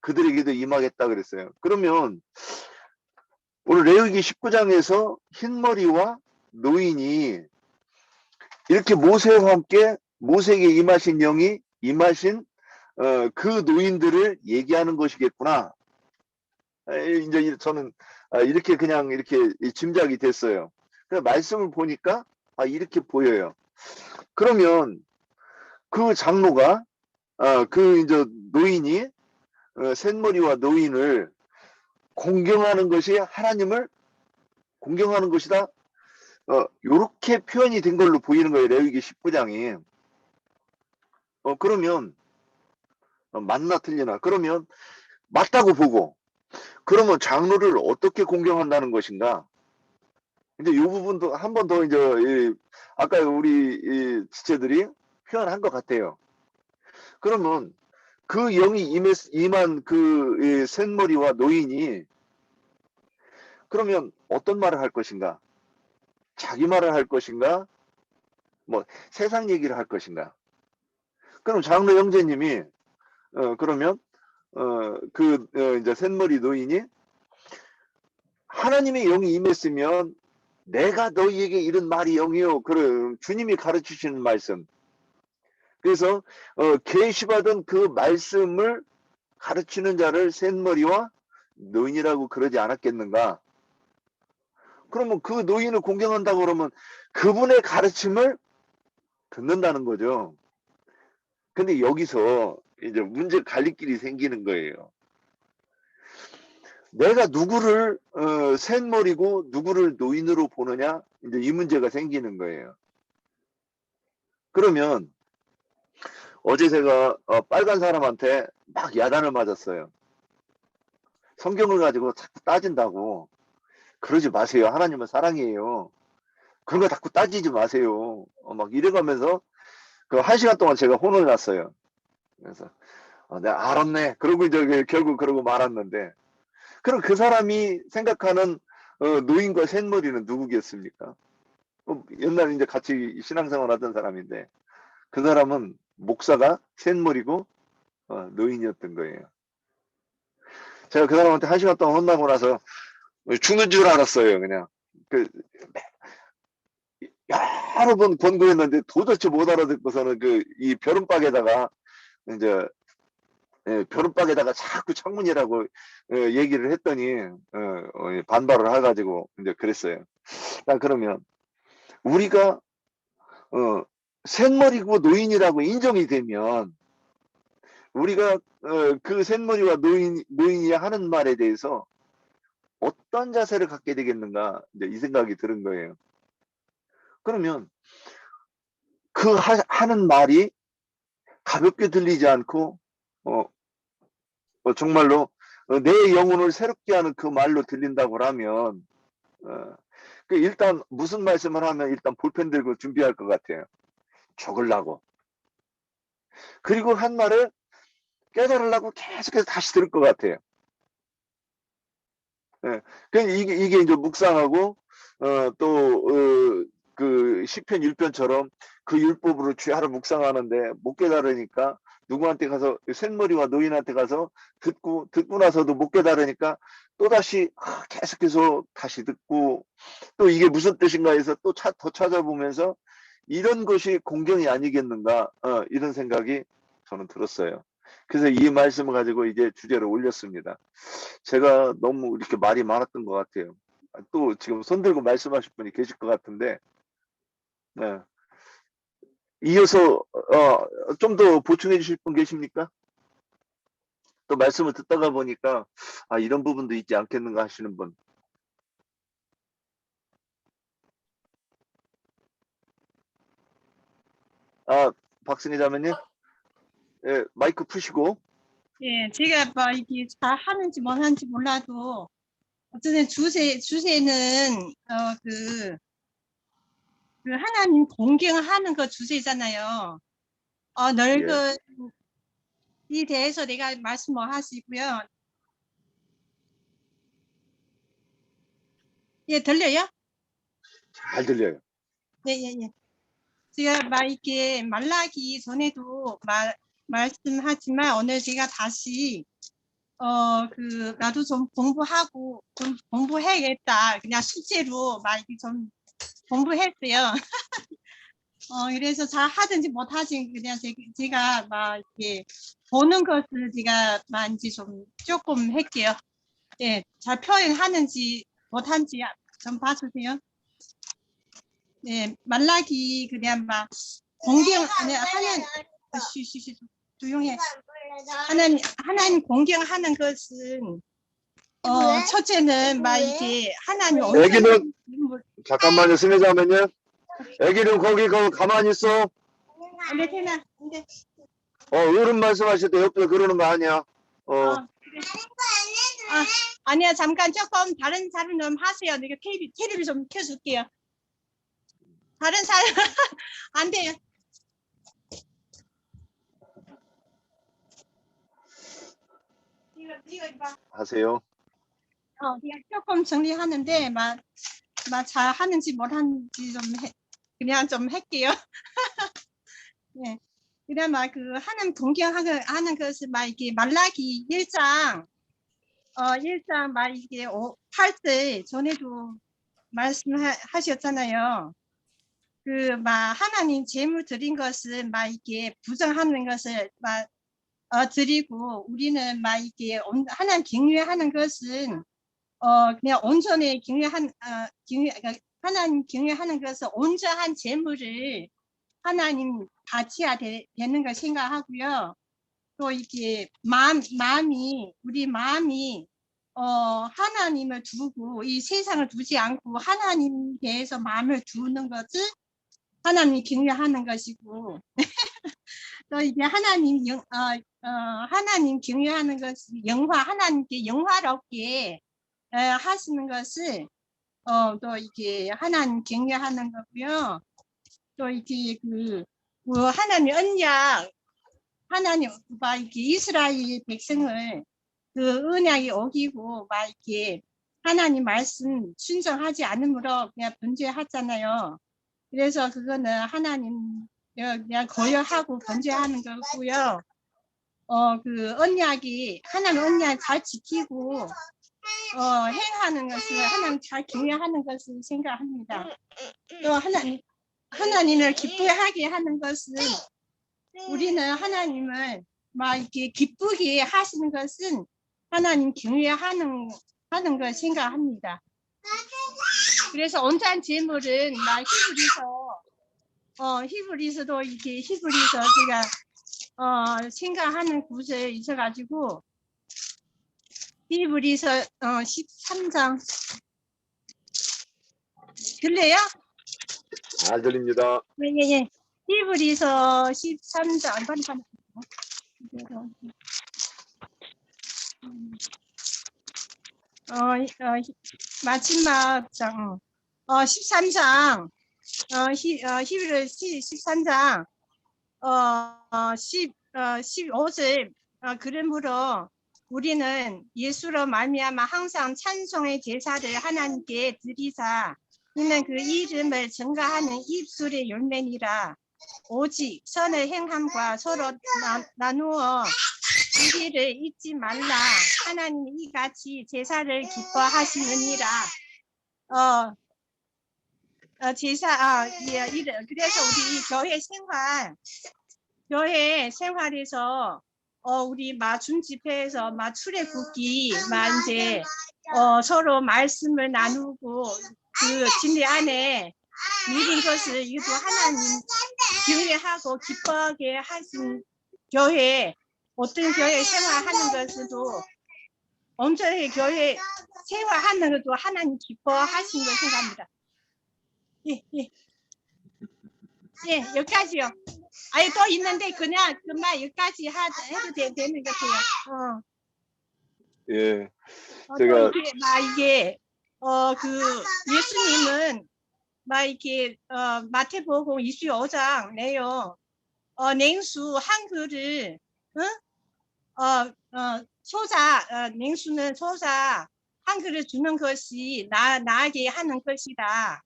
그들에게도 임하겠다 그랬어요. 그러면 오늘 레위기 19장에서 흰머리와 노인이 이렇게 모세와 함께 모세에게 임하신 영이 임하신 그 노인들을 얘기하는 것이겠구나. 이제 저는 이렇게 그냥 이렇게 짐작이 됐어요. 그래서 말씀을 보니까 이렇게 보여요. 그러면 그 장로가 그 이제 노인이 셋머리와 노인을 공경하는 것이 하나님을 공경하는 것이다. 요렇게 표현이 된 걸로 보이는 거예요. 레위기 19장이. 그러면 맞나 틀리나? 그러면 맞다고 보고 그러면 장로를 어떻게 공경한다는 것인가? 이제 이 부분도 한 번 더 이제 아까 우리 지체들이 표현한 것 같아요. 그러면 그 영이 임한 그 셋머리와 노인이 그러면 어떤 말을 할 것인가? 자기 말을 할 것인가? 뭐 세상 얘기를 할 것인가? 그럼 장로 형제님이 그러면 이제 셋머리 노인이 하나님의 영이 임했으면 내가 너희에게 이런 말이 영이요. 그럼 주님이 가르치시는 말씀. 그래서 계시받은 그 말씀을 가르치는 자를 셋머리와 노인이라고 그러지 않았겠는가? 그러면 그 노인을 공경한다고 그러면 그분의 가르침을 듣는다는 거죠. 근데 여기서 이제 갈림길이 생기는 거예요. 내가 누구를 셋머리고 누구를 노인으로 보느냐, 이제 이 문제가 생기는 거예요. 그러면 어제 제가 빨간 사람한테 막 야단을 맞았어요. 성경을 가지고 자꾸 따진다고. 그러지 마세요. 하나님은 사랑이에요. 그런 거 자꾸 따지지 마세요. 막 이래가면서 그 1시간 동안 제가 혼을 났어요. 그래서 내가 알았네. 그러고 이제 결국 그러고 말았는데, 그럼 그 사람이 생각하는 노인과 셋머리는 누구겠습니까? 옛날에 이제 같이 신앙생활 하던 사람인데 그 사람은 목사가 셋머리고 노인이었던 거예요. 제가 그 사람한테 1시간 동안 혼나고 나서 죽는 줄 알았어요. 그냥 여러 번 권고했는데 도대체 못 알아듣고서는 이 벼른박에다가 이제 벼른박에다가 자꾸 창문이라고 얘기를 했더니 반발을 해가지고 이제 그랬어요. 그러면 우리가 셋머리고 노인이라고 인정이 되면 우리가 그 셋머리와 노인이 하는 말에 대해서 어떤 자세를 갖게 되겠는가, 이제 이 생각이 드는 거예요. 그러면 그 하는 말이 가볍게 들리지 않고 정말로 내 영혼을 새롭게 하는 그 말로 들린다고 하면 일단 무슨 말씀을 하면 일단 볼펜 들고 준비할 것 같아요. 적으려고. 그리고 한 말을 깨달으려고 계속해서 다시 들을 것 같아요. 이게 이제 묵상하고 또 그 시편 1편처럼 그 율법으로 주야로 묵상하는데 못 깨달으니까 누구한테 가서 생머리와 노인한테 가서 듣고 나서도 못 깨달으니까 또다시 계속해서 다시 듣고 또 이게 무슨 뜻인가 해서 또 더 찾아보면서 이런 것이 공경이 아니겠는가 이런 생각이 저는 들었어요. 그래서 이 말씀을 가지고 이제 주제를 올렸습니다. 제가 너무 이렇게 말이 많았던 것 같아요. 또 지금 손 들고 말씀하실 분이 계실 것 같은데 네. 이어서 좀 더 보충해 주실 분 계십니까? 또 말씀을 듣다가 보니까 이런 부분도 있지 않겠는가 하시는 분. 박승희 자매님, 예, 마이크 푸시고. 예, 제가 뭐 이게 잘 하는지 못 하는지 몰라도 어쨌든 주제는 그 하나님 공경하는 거 주제잖아요. 늙은 이 대해서 내가 말씀 뭐 하시고요. 예, 들려요? 잘 들려요. 네, 예, 예. 제가 막 이렇게 말라기 전에도 말씀하지만 오늘 제가 다시 나도 좀 공부하고 좀 공부해야겠다. 그냥 숙제로 막 이렇게 좀 공부했어요. 그래서 잘 하든지 못하든지 그냥 제가 막 이렇게 보는 것을 제가 이제 좀 조금 할게요. 예, 잘 표현하는지 못하는지 좀 봐주세요. 네, 말라기 그냥 막 공경 하는 조용해. 하나님 공경하는 것은 첫째는 막 이게 하나님 애기는 잠깐만요, 승희 자매님. 애기는 거기 가만히 있어. 근데 태나 근데 어른 말씀하실 때 옆에 그러는 거 아니야. 그래. 아니야 잠깐 조금 다른 사람 좀 하세요. 내가 TV를 좀 켜줄게요. 다른 사람 안 돼요. 이거 봐. 하세요. 그냥 조금 정리하는데 막 잘 하는지 못하는지 그냥 좀 할게요. 네. 그냥 막 하나님 공경하는 것을 막 이렇게 말라기 1장 막 이게 8절 전에도 말씀하셨잖아요. 막 하나님 제물 드린 것을 막 이렇게 부정하는 것을 막 드리고 우리는 막 이렇게 하나님 경외하는 것은 그냥 온전히 하나님 경외하는 것은 온전한 제물을 하나님 바쳐야 되는 걸 생각하고요. 또 이게 우리 마음이 하나님을 두고 이 세상을 두지 않고 하나님 대해서 마음을 두는 것을 하나님 경외하는 것이고 또 이게 하나님 경외하는 것이 하나님께 영화롭게 하시는 것을 또 이게 하나님 경외하는 거고요. 또 이게 하나님 언약 하나님 막 이렇게 이스라엘 백성을 언약이 어기고 막 이렇게 하나님 말씀 순종하지 않으므로 그냥 번제하잖아요. 그래서 그거는 하나님 그냥 고려하고 번제하는 거고요. 언약이 하나님 언약 잘 지키고 행하는 것을 하나님 잘 경외하는 것을 생각합니다. 또 하나님을 기쁘게 하는 것은 우리는 하나님을 막 이렇게 기쁘게 하시는 것은 하나님 경외하는 걸 생각합니다. 그래서 온전한 제물은 막 히브리서도 이렇게 히브리서 제가 생각하는 구절에 있어가지고 히브리서 13장 들려요? 잘 들립니다. 예. 히브리서 13장 마지막 장 13장 히브리서 13장 15절 그러므로 우리는 예수로 말미암아 항상 찬송의 제사를 하나님께 드리사 이는 그 이름을 증거하는 입술의 열매니라. 오직 선을 행함과 서로 나누어 주기를 잊지 말라. 하나님 이같이 제사를 기뻐하시느니라. 그래서 우리 교회 생활에서 우리 준 집회에서 출애굽기 이제 서로 말씀을 나누고 그 진리 안에 미룬 것을 이도 하나님 경외하고 기뻐하게 하신 교회, 어떤 교회 생활하는 것도 온전히 교회 생활하는 것도 하나님 기뻐하신 걸 생각합니다. 예, 여기까지요. 아니 또 있는데 그냥 그만 여기까지 해도 되는 것 같아요. 예, 또 제가 이게 그 예수님은 이렇게 마태복음 25장 내용 냉수 한 그릇 냉수는 소자 한 그릇 주는 것이 나에게 하는 것이다.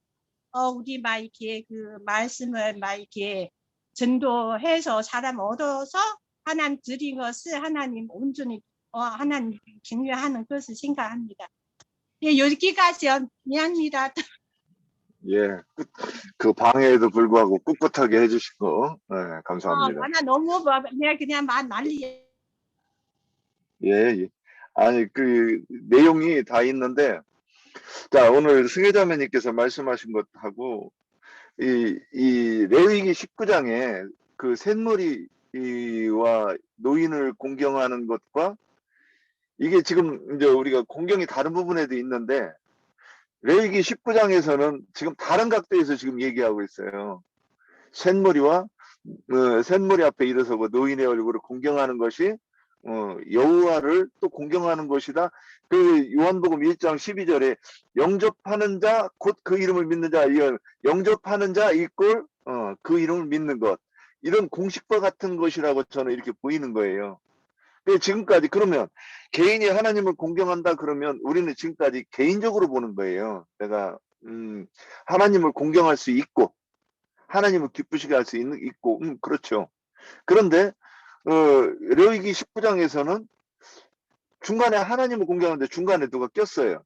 우리 이렇게 그 말씀을 이렇게 전도해서 사람 얻어서 하나님 드린 것을 하나님 온전히 하나님 경외하는 것을 생각합니다. 예, 여기까지요. 미안합니다. 예, 그 방해에도 불구하고 꿋꿋하게 해주시고 감사합니다. 하나 너무 내가 그냥 말 난리. 예. 아니 그 내용이 다 있는데, 자 오늘 승혜자매님께서 말씀하신 것하고 이 레위기 19장에 그 셋머리와 노인을 공경하는 것과 이게 지금 이제 우리가 공경이 다른 부분에도 있는데 레위기 19장에서는 지금 다른 각도에서 지금 얘기하고 있어요. 셋머리와 셋머리 앞에 일어서고 노인의 얼굴을 공경하는 것이 여호와를 또 공경하는 것이다. 그 요한복음 1장 12절에 영접하는 자 곧 그 이름을 믿는 자, 영접하는 자 이꼴 그 이름을 믿는 것, 이런 공식과 같은 것이라고 저는 이렇게 보이는 거예요. 지금까지 그러면 개인이 하나님을 공경한다 그러면 우리는 지금까지 개인적으로 보는 거예요. 내가 하나님을 공경할 수 있고 하나님을 기쁘시게 할 수 있고 그렇죠. 그런데 레위기 19장에서는 중간에 하나님을 공경하는데 중간에 누가 꼈어요.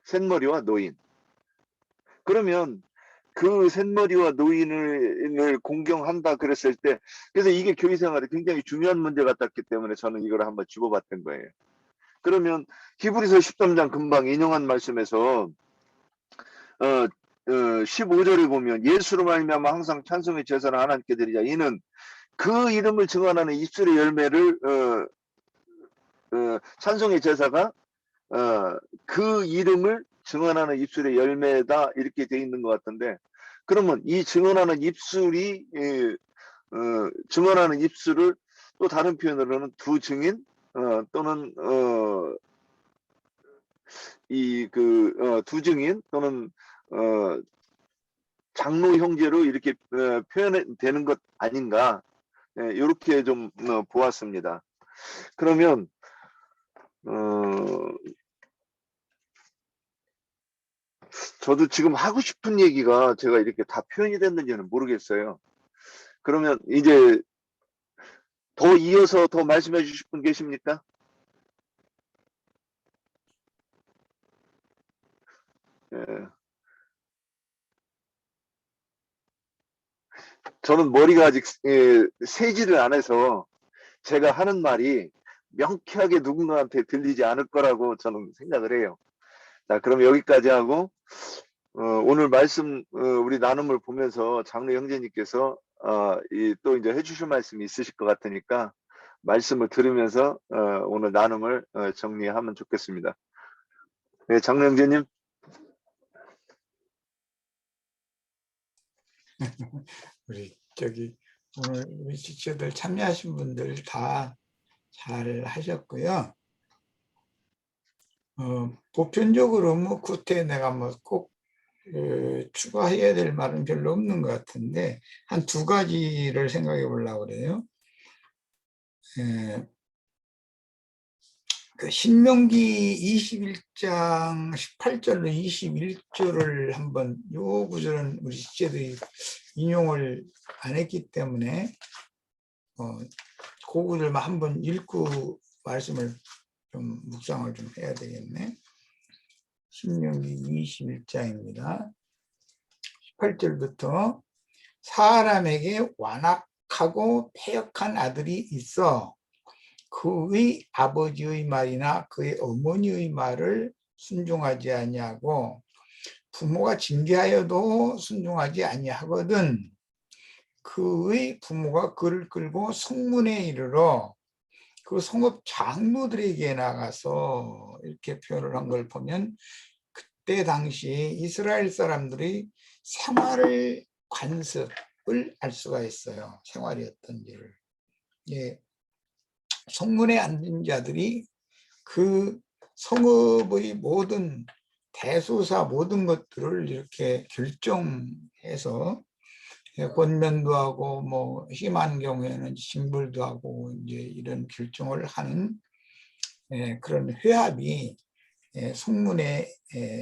셋머리와 노인. 그러면 그 셋머리와 노인을 공경한다 그랬을 때, 그래서 이게 교회 생활에 굉장히 중요한 문제 같았기 때문에 저는 이걸 한번 집어봤던 거예요. 그러면 히브리서 13장 금방 인용한 말씀에서 15절에 보면 예수로 말미암아 항상 찬송의 제사를 하나님께 드리자. 이는 그 이름을 증언하는 입술의 열매를 찬송의 제사가 그 이름을 증언하는 입술의 열매다 이렇게 돼 있는 것 같은데, 그러면 이 증언하는 입술이 증언하는 입술을 또 다른 표현으로는 두 증인 또는 두 증인 또는 장로 형제로 이렇게 표현되는 것 아닌가, 이렇게 좀 보았습니다. 그러면 저도 지금 하고 싶은 얘기가 제가 이렇게 다 표현이 됐는지는 모르겠어요. 그러면 이제 더 이어서 더 말씀해 주실 분 계십니까? 저는 머리가 아직 세지를 안 해서 제가 하는 말이 명쾌하게 누군가한테 들리지 않을 거라고 저는 생각을 해요. 자, 그럼 여기까지 하고 오늘 말씀 우리 나눔을 보면서 장로 형제님께서 또 이제 해주실 말씀이 있으실 것 같으니까 말씀을 들으면서 오늘 나눔을 정리하면 좋겠습니다. 네, 장로 형제님. 우리 오늘 우리 직제들 참여하신 분들 다 잘 하셨고요. 보편적으로 뭐 구태 내가 뭐 꼭 추가해야 될 말은 별로 없는 것 같은데 한 두 가지를 생각해 보려고 그래요. 그 신명기 21장 18절로 21절을 한번, 요 구절은 우리 시제들이 인용을 안 했기 때문에 그 구절만 한번 읽고 말씀을 좀 묵상을 좀 해야 되겠네. 신명기 21장입니다. 18절부터 사람에게 완악하고 패역한 아들이 있어 그의 아버지의 말이나 그의 어머니의 말을 순종하지 아니하고 부모가 징계하여도 순종하지 아니하거든. 그의 부모가 그를 끌고 성문에 이르러 그 성읍 장로들에게 나가서, 이렇게 표현을 한 걸 보면 그때 당시 이스라엘 사람들이 생활을 관습을 알 수가 있어요. 생활이 어떤지를. 예, 성문에 앉은 자들이 그 성읍의 모든 대소사 모든 것들을 이렇게 결정해서 권면도 하고 뭐 심한 경우에는 징벌도 하고 이제 이런 결정을 하는 그런 회합이 성문에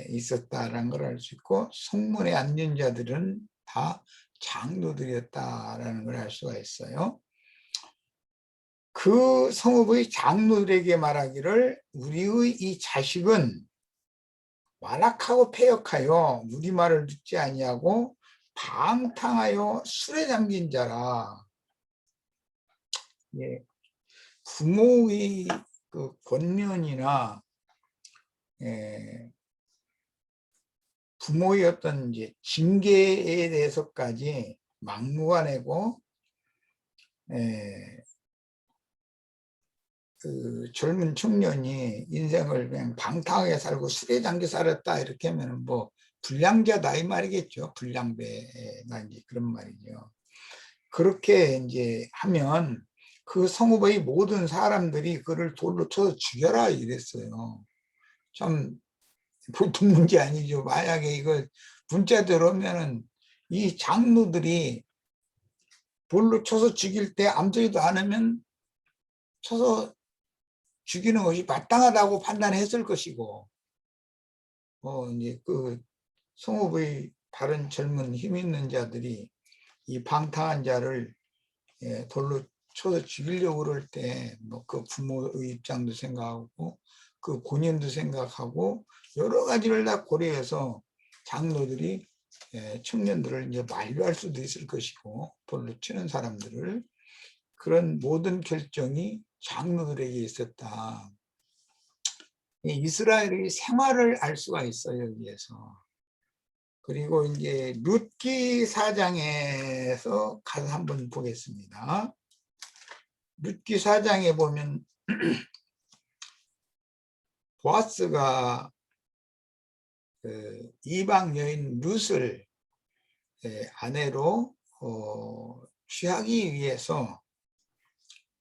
있었다라는 걸 알 수 있고, 성문에 앉은 자들은 다 장로들이었다라는 걸 알 수가 있어요. 그 성읍의 장로들에게 말하기를 우리의 이 자식은 완악하고 패역하여 우리 말을 듣지 아니하고 방탕하여 술에 잠긴 자라. 예, 부모의 그 권면이나 부모의 어떤 이제 징계에 대해서까지 막무가내고 그 젊은 청년이 인생을 그냥 방탕하게 살고 술에 잠겨 살았다 이렇게 하면 뭐 불량자다 이 말이겠죠. 불량배가 이제 그런 말이죠. 그렇게 이제 하면 그 성읍의 모든 사람들이 그를 돌로 쳐서 죽여라 이랬어요. 참 보통 문제 아니죠. 만약에 이거 문자대로 하면은 이 장로들이 돌로 쳐서 죽일 때 아무 소리도 안 하면 쳐서 죽이는 것이 마땅하다고 판단했을 것이고, 이제 그 성읍의 다른 젊은 힘 있는 자들이 이 방탕한 자를 돌로 쳐서 죽이려고 그럴 때 뭐 그 부모의 입장도 생각하고 그 본인도 생각하고 여러 가지를 다 고려해서 장로들이 청년들을 이제 만류할 수도 있을 것이고, 돌로 치는 사람들을, 그런 모든 결정이 장로들에게 있었다. 이스라엘의 생활을 알 수가 있어요, 여기에서. 그리고 이제 룻기 4장에서 가서 한번 보겠습니다. 룻기 4장에 보면 보아스가 그 이방 여인 룻을 아내로 취하기 위해서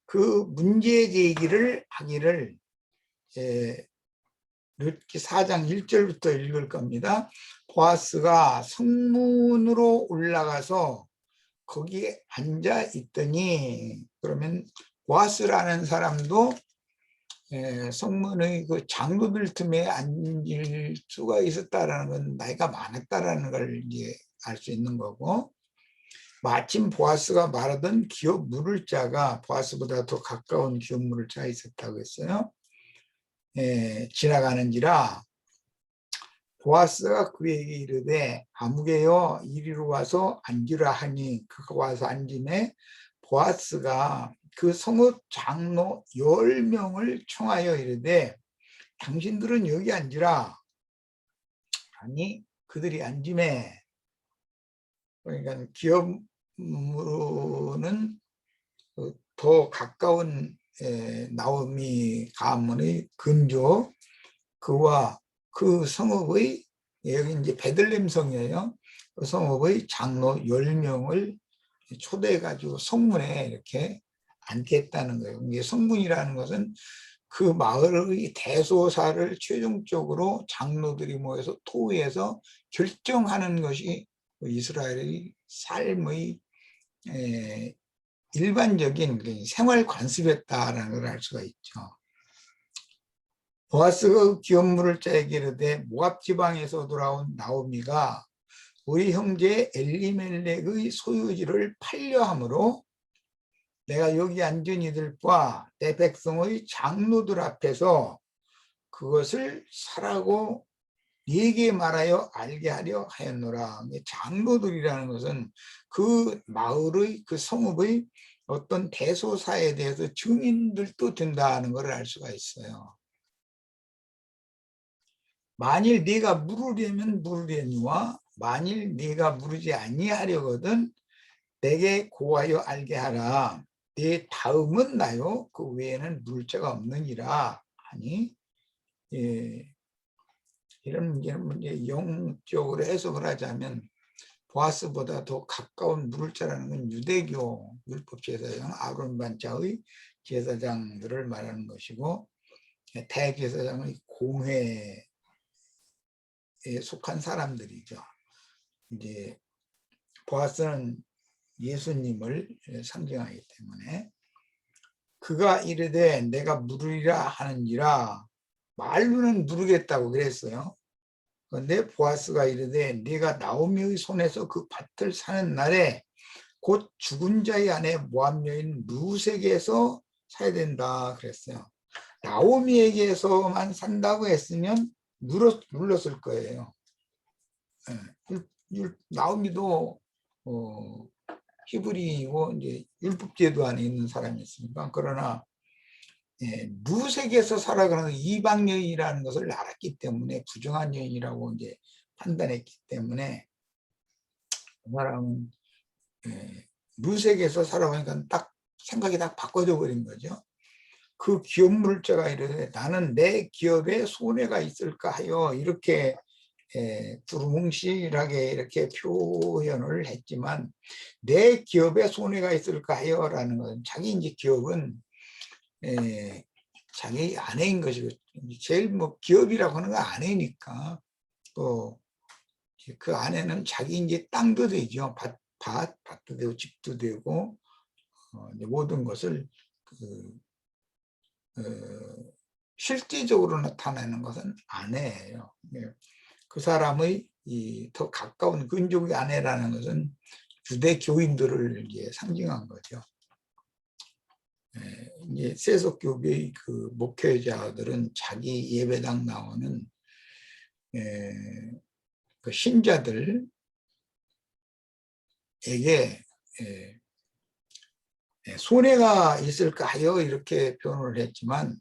그 문제 제기를 하기를, 룻기 4장 1절부터 읽을 겁니다. 보아스가 성문으로 올라가서 거기에 앉아 있더니, 그러면 보아스라는 사람도 성문의 그 장로들 틈에 앉을 수가 있었다라는 건 나이가 많았다라는 걸 이제 알 수 있는 거고, 마침 보아스가 말하던 기업 물을 자가 보아스보다 더 가까운 기업 물을 자가 있었다고 했어요. 지나가는지라 보아스가 그에게 이르되 아무개여 이리로 와서 앉으라 하니 그가 와서 앉으매 보아스가 그 성읍 장로 10명을 청하여 이르되 당신들은 여기 앉으라 하니 그들이 앉으매, 그러니까 기업으로는 더 가까운 나오미 가문의 근조, 그와 그 성읍의, 여기 이제 베들렘 성이에요. 그 성읍의 장로 10명을 초대해가지고 성문에 이렇게 앉겠다는 거예요. 이게 성문이라는 것은 그 마을의 대소사를 최종적으로 장로들이 모여서 토의해서 결정하는 것이 이스라엘의 삶의 일반적인 생활 관습이었다라는 걸 알 수가 있죠. 보아스가 기업물을 짜에게 이르되 모압 지방에서 돌아온 나오미가 우리 형제 엘리멜렉의 소유지를 팔려 함으로 내가 여기 앉은 이들과 내 백성의 장로들 앞에서 그것을 사라고 네게 말하여 알게 하려 하였노라. 장로들이라는 것은 그 마을의 그 성읍의 어떤 대소사에 대해서 증인들도 된다는 것을 알 수가 있어요. 만일 네가 물으려면 물으려니와 만일 네가 물으지 아니하려거든 내게 고하여 알게 하라. 네 다음은 나요 그 외에는 물을 자가 없느니라 하니, 예, 이런 문제 영적으로 해석을 하자면 보아스보다 더 가까운 물을 자라는 건 유대교 율법 제사장 아론 반차의 제사장들을 말하는 것이고, 대제사장의 공회에 속한 사람들이죠. 이제 보아스는 예수님을 상징하기 때문에 그가 이르되 내가 물으리라 하는지라, 말로는 물으겠다고 그랬어요. 그런데 보아스가 이르되 네가 나오미의 손에서 그 밭을 사는 날에 곧 죽은 자의 아내 모압 여인 루색에서 사야 된다 그랬어요. 나오미에게서만 산다고 했으면 물렀을 거예요. 나오미도 히브리이고 이제 율법제도 안에 있는 사람이었으니까. 그러나 루색에서 살아가는 이방 여인이라는 것을 알았기 때문에, 부정한 여인이라고 이제 판단했기 때문에 그 사람은 루색에서 살아가니까 딱 생각이 딱 바꿔져 버린 거죠. 그 기업 물자가 이르되 나는 내 기업에 손해가 있을까 하여 이렇게 두루뭉실하게 이렇게 표현을 했지만, 내 기업에 손해가 있을까 하여 라는 것은 자기 이제 기업은 자기 아내인 것이고, 제일 뭐 기업이라고 하는 건 아내니까, 또 그 아내는 자기 이제 땅도 되죠. 밭도 되고 집도 되고 모든 것을 실제적으로 나타내는 것은 아내예요. 그 사람의 더 가까운 근족의 아내라는 것은 유대 교인들을 이제 상징한 거죠. 이제 세속교회의 그 목회자들은 자기 예배당 나오는 그 신자들에게 손해가 있을까 하여 이렇게 표현을 했지만,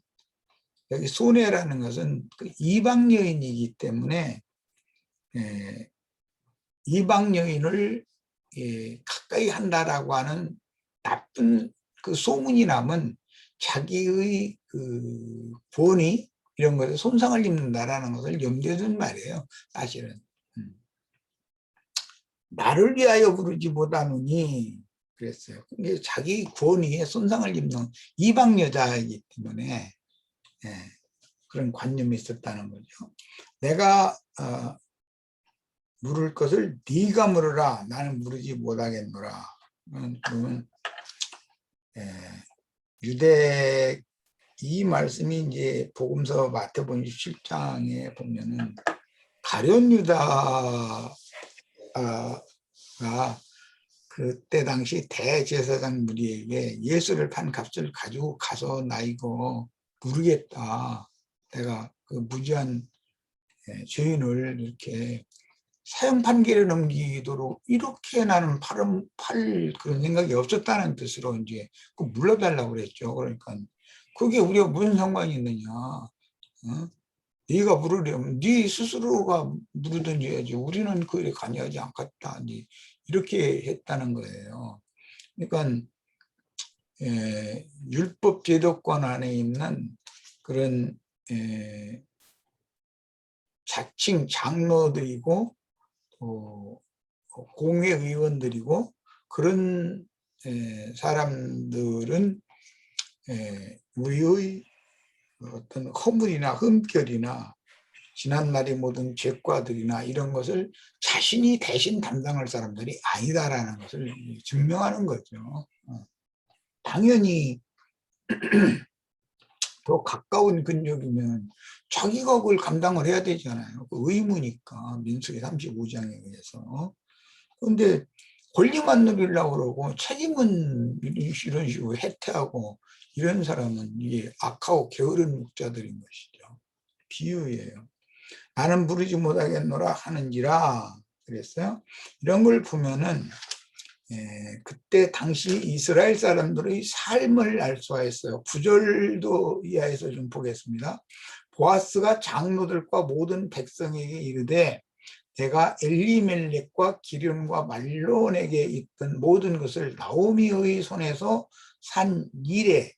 여기 손해라는 것은 그 이방 여인이기 때문에 이방 여인을 가까이 한다라고 하는 나쁜 그 소문이 나면 자기의 그 본이 이런 것에 손상을 입는다라는 것을 염두에 둔 말이에요. 사실은 나를 위하여 부르지 못하느니 그랬어요. 근데 자기 권위에 손상을 입는 이방 여자이기 때문에 그런 관념이 있었다는 거죠. 내가 물을 것을 네가 물으라, 나는 물으지 못하겠노라. 그러면 유대 이 말씀이 이제 복음서 마태복음 17장에 보면은 가룟 유다가 그때 당시 대제사장 무리에게 예수를 판 값을 가지고 가서 나 이거 모르겠다, 내가 그 무지한 죄인을 이렇게 사형 판결에 넘기도록 이렇게 나는 팔 그런 생각이 없었다는 뜻으로 이제 그 물러달라고 그랬죠. 그러니까 그게 우리가 무슨 상관이 있느냐? 네가 물으려면 네 스스로가 물으든지 해야지, 우리는 그 일에 관여하지 않겠다, 이렇게 했다는 거예요. 그러니까 율법 제도권 안에 있는 그런 자칭 장로들이고 공회의원들이고 그런 사람들은 우리의 어떤 허물이나 흠결이나 지난날의 모든 죄과들이나 이런 것을 자신이 대신 담당할 사람들이 아니다라는 것을 증명하는 거죠. 당연히 더 가까운 근력이면 자기가 그걸 감당을 해야 되잖아요. 그 의무니까 민수기 35장에 의해서. 그런데 권리만 누리려고 그러고 책임은 이런 식으로 해태하고 이런 사람은 이게 악하고 게으른 목자들인 것이죠. 비유예요. 나는 부르지 못하겠노라 하는지라 그랬어요. 이런 걸 보면은 그때 당시 이스라엘 사람들의 삶을 알 수가 있어요. 9절도 이하에서 좀 보겠습니다. 보아스가 장로들과 모든 백성에게 이르되 내가 엘리멜렉과 기럐과 말론에게 있던 모든 것을 나오미의 손에서 산 일에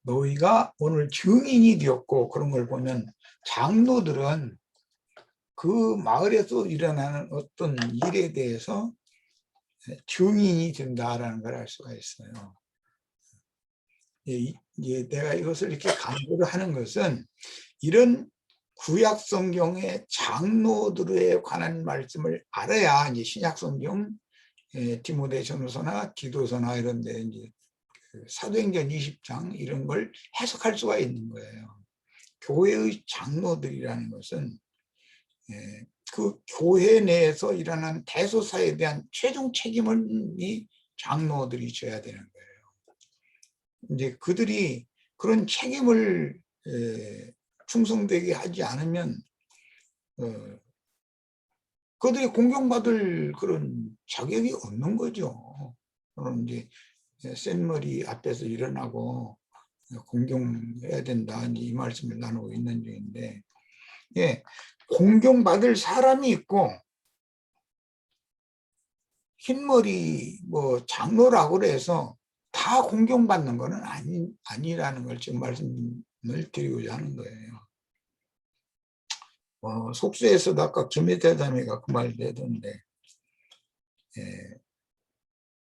너희가 오늘 증인이 되었고, 그런 걸 보면 장로들은 그 마을에서 일어나는 어떤 일에 대해서 증인이 된다라는 걸 알 수가 있어요. 내가 이것을 이렇게 강조를 하는 것은 이런 구약 성경의 장로들에 관한 말씀을 알아야 이제 신약 성경 디모데전서나 디도서나 이런 데 이제 사도행전 20장 이런 걸 해석할 수가 있는 거예요. 교회의 장로들이라는 것은 그 교회 내에서 일어나는 대소사에 대한 최종 책임을 이 장로들이 져야 되는 거예요. 이제 그들이 그런 책임을 충성되게 하지 않으면 그들이 공경받을 그런 자격이 없는 거죠. 그런 이제 센 머리 앞에서 일어나고 공경해야 된다 이 말씀을 나누고 있는 중인데, 공경받을 사람이 있고 흰머리 뭐 장로라고 해서 다 공경받는 것은 아니라는 걸 지금 말씀을 드리고자 하는 거예요. 속수에서도 아까 김혜대자매가 그 말을 해던데,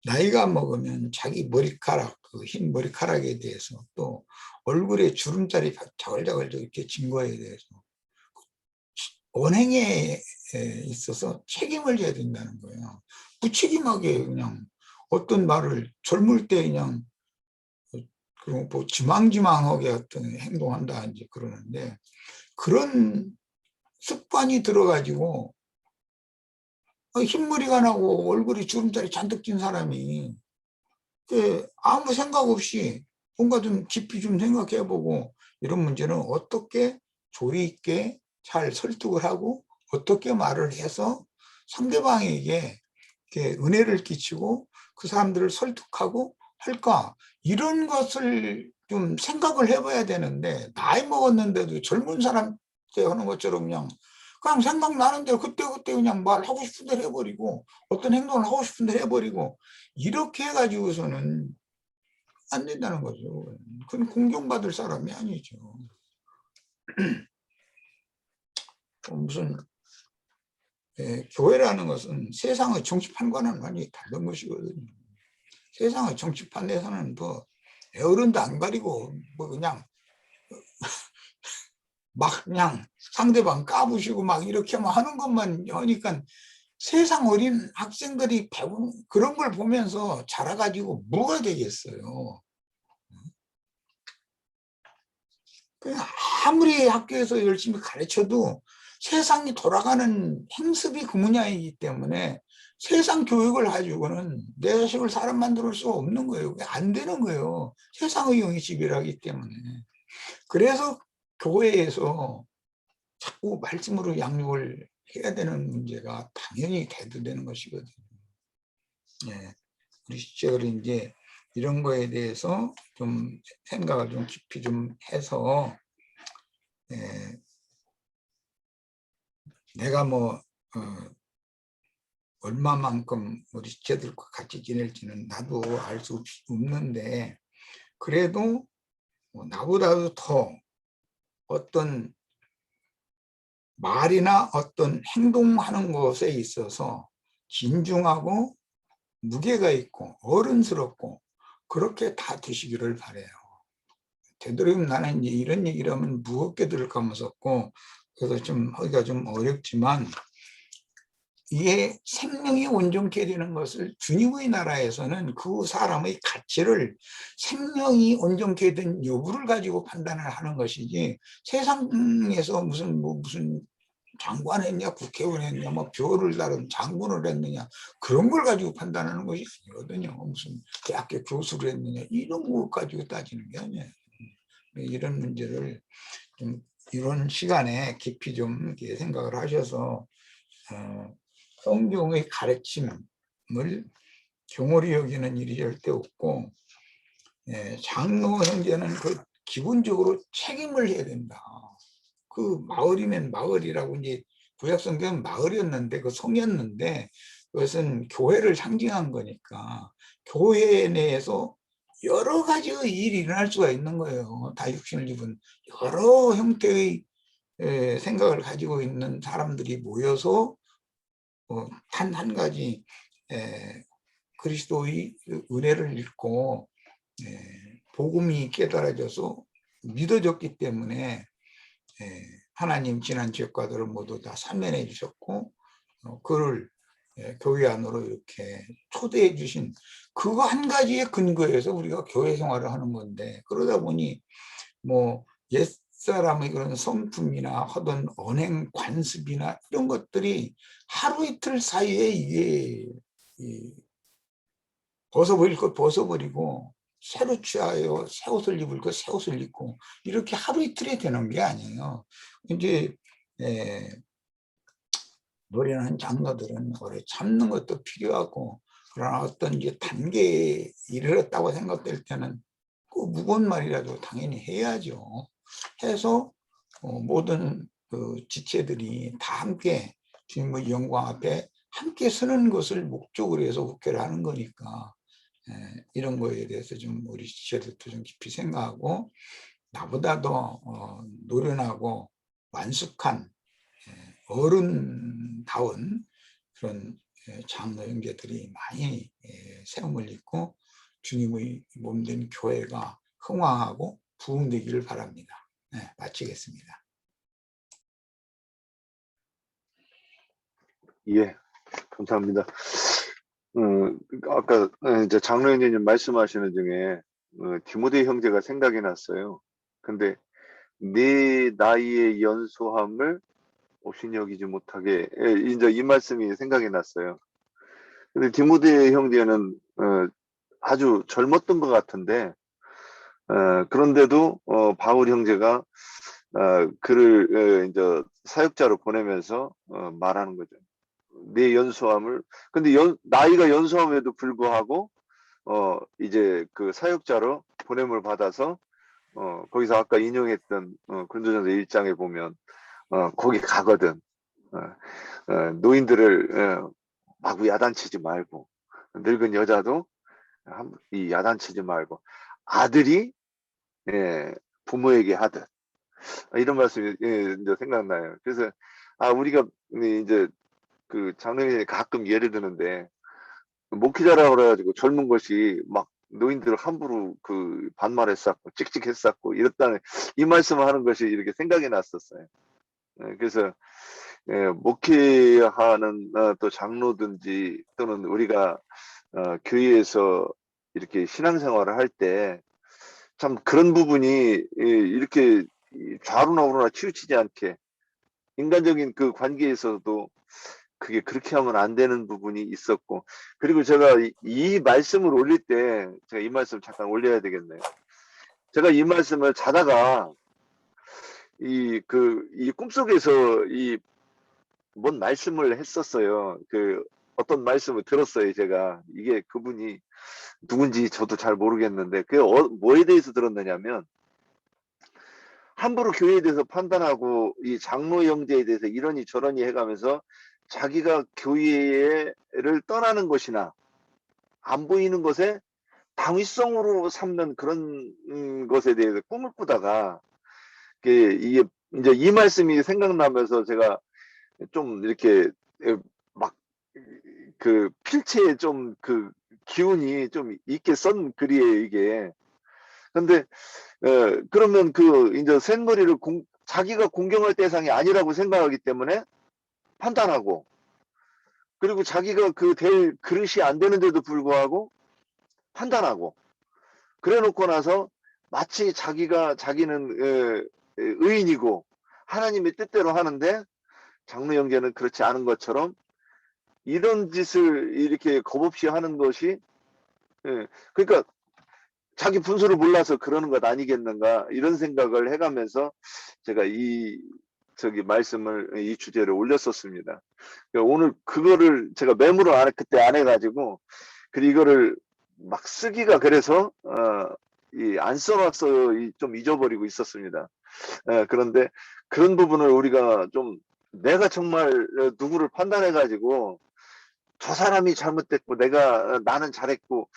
나이가 먹으면 자기 머리카락, 그 흰 머리카락에 대해서 또 얼굴에 주름살이 자글자글 이렇게 진 거에 대해서 언행에 있어서 책임을 져야 된다는 거예요. 무책임하게 그냥 어떤 말을 젊을 때 그냥 뭐 지망지망하게 어떤 행동한다 이제 그러는데, 그런 습관이 들어가지고 흰머리가 나고 얼굴이 주름살이 잔뜩 찐 사람이 아무 생각 없이 뭔가 좀 깊이 좀 생각해보고 이런 문제는 어떻게 조리 있게 잘 설득을 하고 어떻게 말을 해서 상대방에게 이렇게 은혜를 끼치고 그 사람들을 설득하고 할까, 이런 것을 좀 생각을 해봐야 되는데, 나이 먹었는데도 젊은 사람 때 하는 것처럼 그냥 생각나는 대로 그때그때 그냥 말하고 싶은 대로 해버리고 어떤 행동을 하고 싶은 대로 해버리고 이렇게 해가지고서는 안 된다는 거죠. 그건 공경받을 사람이 아니죠. 무슨 교회라는 것은 세상의 정치판과는 완전히 다른 것이거든요. 세상의 정치판에서는 뭐 어른도 안 가리고 뭐 그냥 막 그냥 상대방 까부시고 막 이렇게 하는 것만 하니까 세상 어린 학생들이 배운 그런 걸 보면서 자라가지고 뭐가 되겠어요. 그냥 아무리 학교에서 열심히 가르쳐도 세상이 돌아가는 행습이 그 분야이기 때문에 세상 교육을 가지고는 내 자식을 사람 만들 수 없는 거예요. 안 되는 거예요. 세상의 영이 지배하기 때문에. 그래서 교회에서 자꾸 말씀으로 양육을 해야 되는 문제가 당연히 대두되는 것이거든요. 우리 시청자들이 이제 이런 거에 대해서 좀 생각을 좀 깊이 좀 해서 내가 뭐 얼마만큼 우리 시청자들과 같이 지낼지는 나도 알 수 없는데, 그래도 나보다도 더 어떤 말이나 어떤 행동하는 것에 있어서 진중하고 무게가 있고 어른스럽고 그렇게 다 되시기를 바라요. 되도록이면 나는 이제 이런 얘기를 하면 무겁게 들을까 무섭고 그래서 좀 하기가 좀 어렵지만, 이게 생명이 온전케 되는 것을 주님의 나라에서는 그 사람의 가치를 생명이 온전케 된 여부를 가지고 판단을 하는 것이지, 세상에서 무슨 장관 했냐, 국회의원 했냐, 뭐 벼를 다른 장군을 했느냐, 그런 걸 가지고 판단하는 것이 아니거든요. 무슨 대학교 교수를 했느냐, 이런 거 가지고 따지는 게 아니에요. 이런 문제를 좀 이런 시간에 깊이 좀 이렇게 생각을 하셔서 성경의 가르침을 경홀히 여기는 일이 절대 없고, 장로 형제는 그 기본적으로 책임을 해야 된다. 그 마을이면 마을이라고, 이제 구약 성경은 마을이었는데 그 성이었는데 그것은 교회를 상징한 거니까 교회 내에서 여러 가지의 일이 일어날 수가 있는 거예요. 다 육신을 입은 여러 형태의 생각을 가지고 있는 사람들이 모여서 단 한 가지 그리스도의 은혜를 읽고 복음이 깨달아져서 믿어졌기 때문에 하나님 지난 죄과들을 모두 다 사면해 주셨고 그를 교회 안으로 이렇게 초대해 주신 그거 한 가지의 근거에서 우리가 교회 생활을 하는 건데, 그러다 보니 뭐 옛사람의 그런 성품이나 하던 언행 관습이나 이런 것들이 하루 이틀 사이에 이게 벗어버릴 것 벗어버리고 새로 취하여 새 옷을 입을 것 새 옷을 입고 이렇게 하루 이틀에 되는 게 아니에요. 이제 노래하는 장로들은 오래 참는 것도 필요하고, 그러나 어떤 이제 단계에 이르렀다고 생각될 때는 그 무거운 말이라도 당연히 해야죠. 해서 모든 그 지체들이 다 함께 주님의 영광 앞에 함께 서는 것을 목적으로 해서 국회를 하는 거니까 이런 거에 대해서 좀 우리 지체들도 좀 깊이 생각하고, 나보다 더 노련하고 완숙한 어른다운 그런 장로 형제들이 많이 세움을 입고 주님의 몸된 교회가 흥왕하고 부흥되기를 바랍니다. 마치겠습니다. 예, 감사합니다. 아까 이제 장로 형제님 말씀하시는 중에 디모데 형제가 생각이 났어요. 근데 네 나이의 연소함을 옵신 여기지 못하게, 이제 이 말씀이 생각이 났어요. 근데 디모데 형제는 아주 젊었던 것 같은데, 그런데도 바울 형제가 그를 이제 사역자로 보내면서 말하는 거죠. 내 연소함을. 근데 나이가 연소함에도 불구하고 이제 그 사역자로 보냄을 받아서 거기서 아까 인용했던 근도전서 1장에 보면 거기 가거든. 노인들을 마구 야단치지 말고, 늙은 여자도 이 야단치지 말고 아들이 부모에게 하듯, 이런 말씀이 이제 생각나요. 그래서 우리가 이제 그 장로님이 가끔 예를 드는데, 목회자라고 그래가지고 젊은 것이 막 노인들을 함부로 그 반말했었고 찍찍했었고 이랬다는 이 말씀을 하는 것이 이렇게 생각이 났었어요. 그래서 목회하는 또 장로든지 또는 우리가 교회에서 이렇게 신앙생활을 할 때 참 그런 부분이 이렇게 좌로나 우로나 치우치지 않게 인간적인 그 관계에서도 그게 그렇게 하면 안 되는 부분이 있었고, 그리고 제가 이 말씀을 올릴 때 제가 이 말씀 잠깐 올려야 되겠네요. 제가 이 말씀을 자다가 이 꿈속에서 뭔 말씀을 했었어요. 어떤 말씀을 들었어요. 제가 이게 그분이 누군지 저도 잘 모르겠는데 그게 뭐에 대해서 들었느냐면, 함부로 교회에 대해서 판단하고 이 장로 형제에 대해서 이러니 저러니 해가면서 자기가 교회를 떠나는 것이나 안 보이는 것에 당위성으로 삼는 그런 것에 대해서 꿈을 꾸다가 이게 이제 이 말씀이 생각나면서 제가 좀 이렇게 막 그 필체에 좀 그 기운이 좀 있게 쓴 글이에요, 이게. 근데 그러면 이제 샌머리를 자기가 공경할 대상이 아니라고 생각하기 때문에 판단하고, 그리고 자기가 그 될 그릇이 안 되는데도 불구하고 판단하고 그래 놓고 나서 마치 자기는 의인이고 하나님의 뜻대로 하는데 장로 형제는 그렇지 않은 것처럼 이런 짓을 이렇게 겁없이 하는 것이 그러니까 자기 분수를 몰라서 그러는 것 아니겠는가 이런 생각을 해가면서 제가 이 주제를 올렸었습니다. 그러니까 오늘 그거를 제가 메모를 그때 안 해가지고 그리고 이거를 막 쓰기가 그래서 안 써놨어 좀 잊어버리고 있었습니다. 그런데 그런 부분을 우리가 좀 내가 정말 누구를 판단해가지고 저 사람이 잘못됐고 나는 잘했고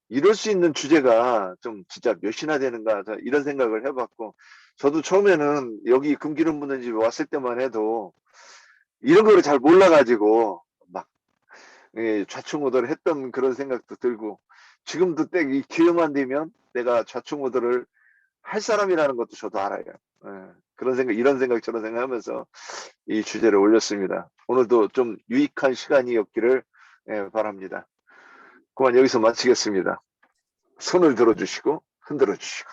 이럴 수 있는 주제가 좀 진짜 몇이나 되는가 이런 생각을 해봤고 저도 처음에는 여기 금기름 붓는 집에 왔을 때만 해도 이런 거를 잘 몰라가지고 막 좌충우돌 했던 그런 생각도 들고 지금도 이 기회만 되면 내가 좌충우돌을 할 사람이라는 것도 저도 알아요. 그런 생각, 이런 생각, 저런 생각 하면서 이 주제를 올렸습니다. 오늘도 좀 유익한 시간이었기를 바랍니다. 그만 여기서 마치겠습니다. 손을 들어주시고 흔들어 주시고.